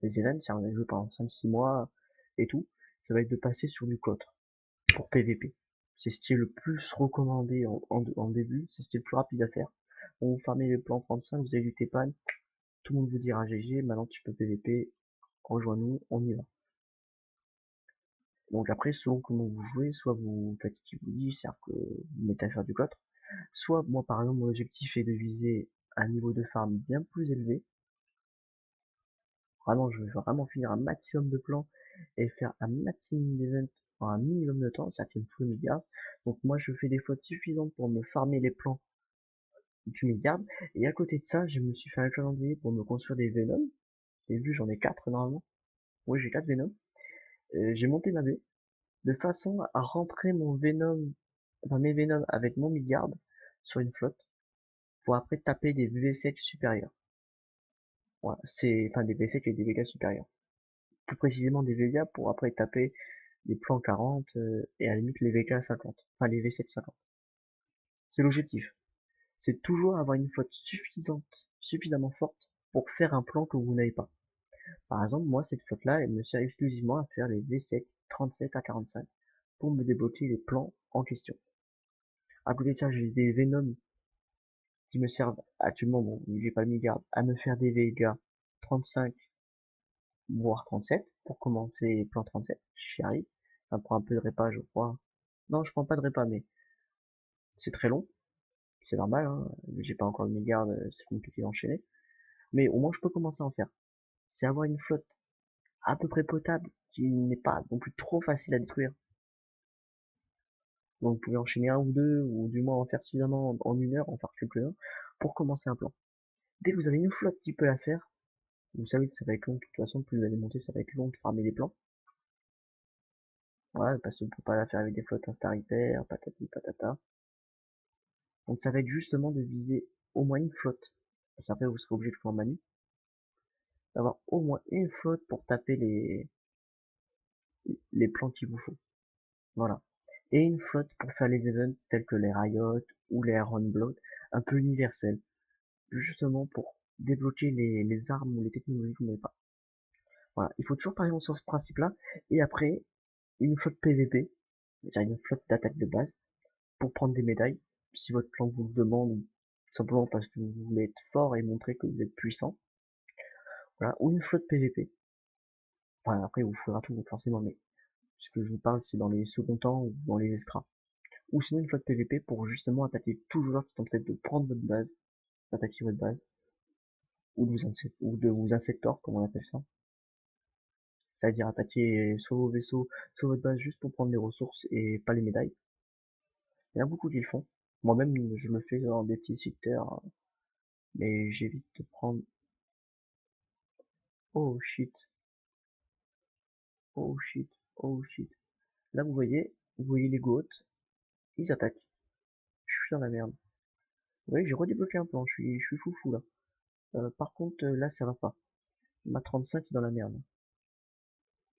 les events, si on a joué pendant 5-6 mois et tout, ça va être de passer sur du cloître pour PVP. C'est ce qui est le plus recommandé en début, c'est ce qui est le plus rapide à faire. On vous farmez les plans 35, vous avez du TPAN, tout le monde vous dira GG, maintenant tu peux PVP, rejoins-nous, on y va. Donc après, selon comment vous jouez, soit vous faites ce qu'il vous dit, c'est-à-dire que vous mettez à faire du cloître, soit moi par exemple mon objectif est de viser un niveau de farm bien plus élevé. Vraiment, je veux vraiment finir un maximum de plans et faire un maximum d'events en un minimum de temps, ça fait une full milliard. Donc moi je fais des flottes suffisantes pour me farmer les plans du milliard. Et à côté de ça, je me suis fait un calendrier pour me construire des Venom. J'ai vu, j'en ai 4 normalement. Oui, j'ai 4 Venom. J'ai monté ma baie de façon à rentrer mon Venom, enfin mes Venom avec mon milliard sur une flotte pour après taper des V7 supérieurs. Voilà, c'est enfin des V7 et des Vegas supérieurs. Plus précisément des Vegas pour après taper les plans 40 et à la limite les VK 50, enfin les V7 50. C'est l'objectif. C'est toujours avoir une flotte suffisamment forte pour faire un plan que vous n'avez pas. Par exemple, moi, cette flotte-là, elle me sert exclusivement à faire les V7 37 à 45 pour me débloquer les plans en question. À côté de ça, j'ai des Venom qui me servent actuellement, bon, j'ai pas mis garde, à me faire des Vega 35 voire 37 pour commencer plan 37. J'y arrive. Ça me prend un peu de répa, je crois. Non, je prends pas de répa, mais c'est très long. C'est normal, hein. J'ai pas encore le milliard, c'est compliqué d'enchaîner. Mais au moins, je peux commencer à en faire. C'est avoir une flotte à peu près potable qui n'est pas non plus trop facile à détruire. Donc vous pouvez enchaîner un ou deux, ou du moins en faire suffisamment en une heure, en faire quelques-uns, pour commencer un plan. Dès que vous avez une flotte qui peut la faire, vous savez que ça va être long, de toute façon, plus vous allez monter, ça va être long de farmer les plans. Voilà, parce qu'on peut pas la faire avec des flottes insta repair, patati patata. Donc ça va être justement de viser au moins une flotte. Parce qu'après vous serez obligé de faire en manu. D'avoir au moins une flotte pour taper les plans qu'il vous faut. Voilà. Et une flotte pour faire les events tels que les Riot ou les Iron Blood, un peu universels. Justement pour débloquer les armes ou les technologies que vous n'avez pas. Voilà, il faut toujours parler sur ce principe-là. Et après, une flotte PVP, c'est-à-dire une flotte d'attaque de base, pour prendre des médailles, si votre plan vous le demande, ou simplement parce que vous voulez être fort et montrer que vous êtes puissant. Voilà, ou une flotte PVP. Enfin, après, vous fera tout, forcément, mais ce que je vous parle, c'est dans les seconds temps ou dans les extras. Ou sinon une flotte PVP pour justement attaquer tout joueur qui est en train de prendre votre base, attaquer votre base, ou de vous insector, comme on appelle ça. C'est-à-dire attaquer soit vos vaisseaux, soit votre base juste pour prendre les ressources et pas les médailles. Il y en a beaucoup qui le font. Moi-même, je le fais dans des petits secteurs, mais j'évite de prendre... Oh shit, oh shit, oh shit. Là, vous voyez les goats, ils attaquent. Je suis dans la merde. Vous voyez, j'ai redébloqué un plan, je suis foufou là. Par contre, là, ça va pas. Ma 35 est dans la merde.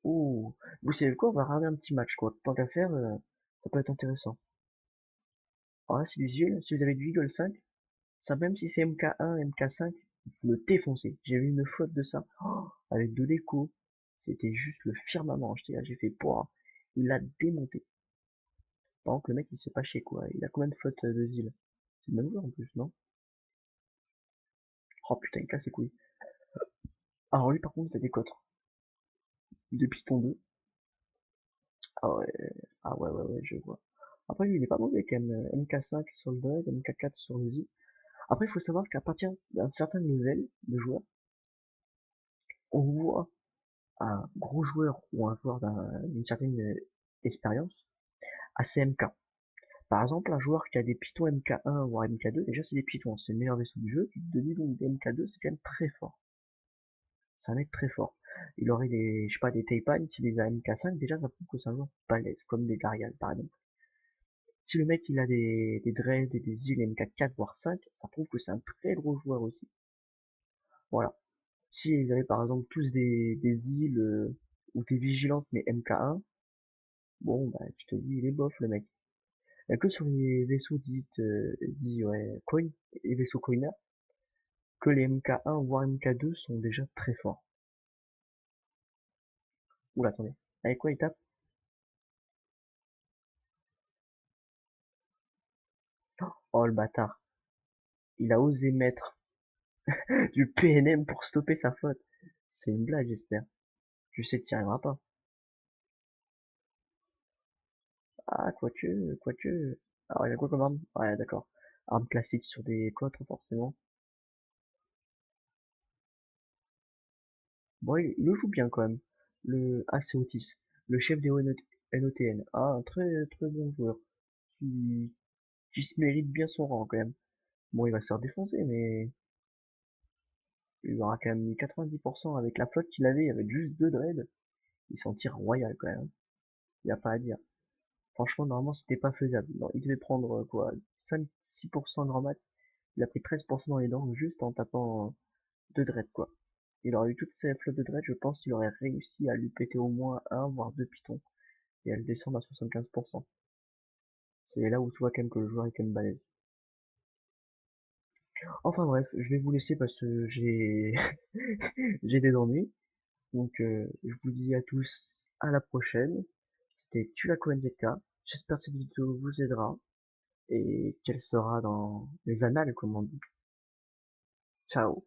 Ouh, vous savez quoi, on va regarder un petit match, quoi. Tant qu'à faire, ça peut être intéressant. Alors là, c'est du Zul. Si vous avez du Eagle 5, ça, même si c'est MK1, MK5, vous le défoncez. J'ai vu une flotte de ça, oh, avec 2 décos. C'était juste le firmament. J'étais là, j'ai fait, pouah, il l'a démonté. Par contre, le mec, il s'est pas chier, quoi. Il a combien de flottes de Zil? C'est le même joueur, en plus, non? Oh putain, il casse ses couilles. Alors lui, par contre, il a des cotres. Des pistons 2. Ah ouais, ah ouais, ouais, ouais, je vois. Après, lui, il est pas mauvais quand même. MK5 sur le Dread, MK4 sur le Z. Après, il faut savoir qu'à partir d'un certain level de joueur, on voit un gros joueur ou un joueur d'une certaine expérience à ses MK. Par exemple, un joueur qui a des pitons MK1 voire MK2, déjà c'est des pitons, c'est le meilleur vaisseau du jeu, de niveau des MK2, c'est quand même très fort. C'est un mec très fort. Il aurait des, je sais pas, des Taipan, s'il les a MK5, déjà ça prouve que c'est un joueur balèze, comme des Garial par exemple. Si le mec il a des Dread et des îles MK4 voire 5, ça prouve que c'est un très gros joueur aussi. Voilà. Si ils avaient par exemple tous des îles ou des vigilantes mais MK1, bon bah tu te dis il est bof le mec. Il y a que sur les vaisseaux dits ouais, coin, les vaisseaux coiners, que les MK1 voire MK2 sont déjà très forts. Oula attendez. Avec quoi il tape? Oh le bâtard. Il a osé mettre du PNM pour stopper sa faute. C'est une blague j'espère. Je sais que t'y arriveras pas. Ah quoique. Alors il y a quoi comme arme? Ouais d'accord. Arme classique sur des cotres forcément. Bon, il le joue bien quand même. C'est Otis, le chef des NOTN. Ah, un très très bon joueur. Qui, qui se mérite bien son rang quand même. Bon, il va se faire défoncer, mais il aura quand même mis 90% avec la flotte qu'il avait avec juste 2 dreads. Il s'en tire royal quand même. Il n'y a pas à dire. Franchement, normalement, c'était pas faisable. Non, il devait prendre quoi, 5-6% grand max. Il a pris 13% dans les dents juste en tapant 2 dreads quoi. Il aurait eu toute sa flotte de dread, je pense qu'il aurait réussi à lui péter au moins un voire deux pitons et à le descendre à 75%. C'est là où tu vois quand même que le joueur est quand même balèze. Enfin bref, je vais vous laisser parce que j'ai j'ai des ennuis. Donc je vous dis à tous à la prochaine. C'était Tulako NZK. J'espère que cette vidéo vous aidera et qu'elle sera dans les annales comme on dit. Ciao.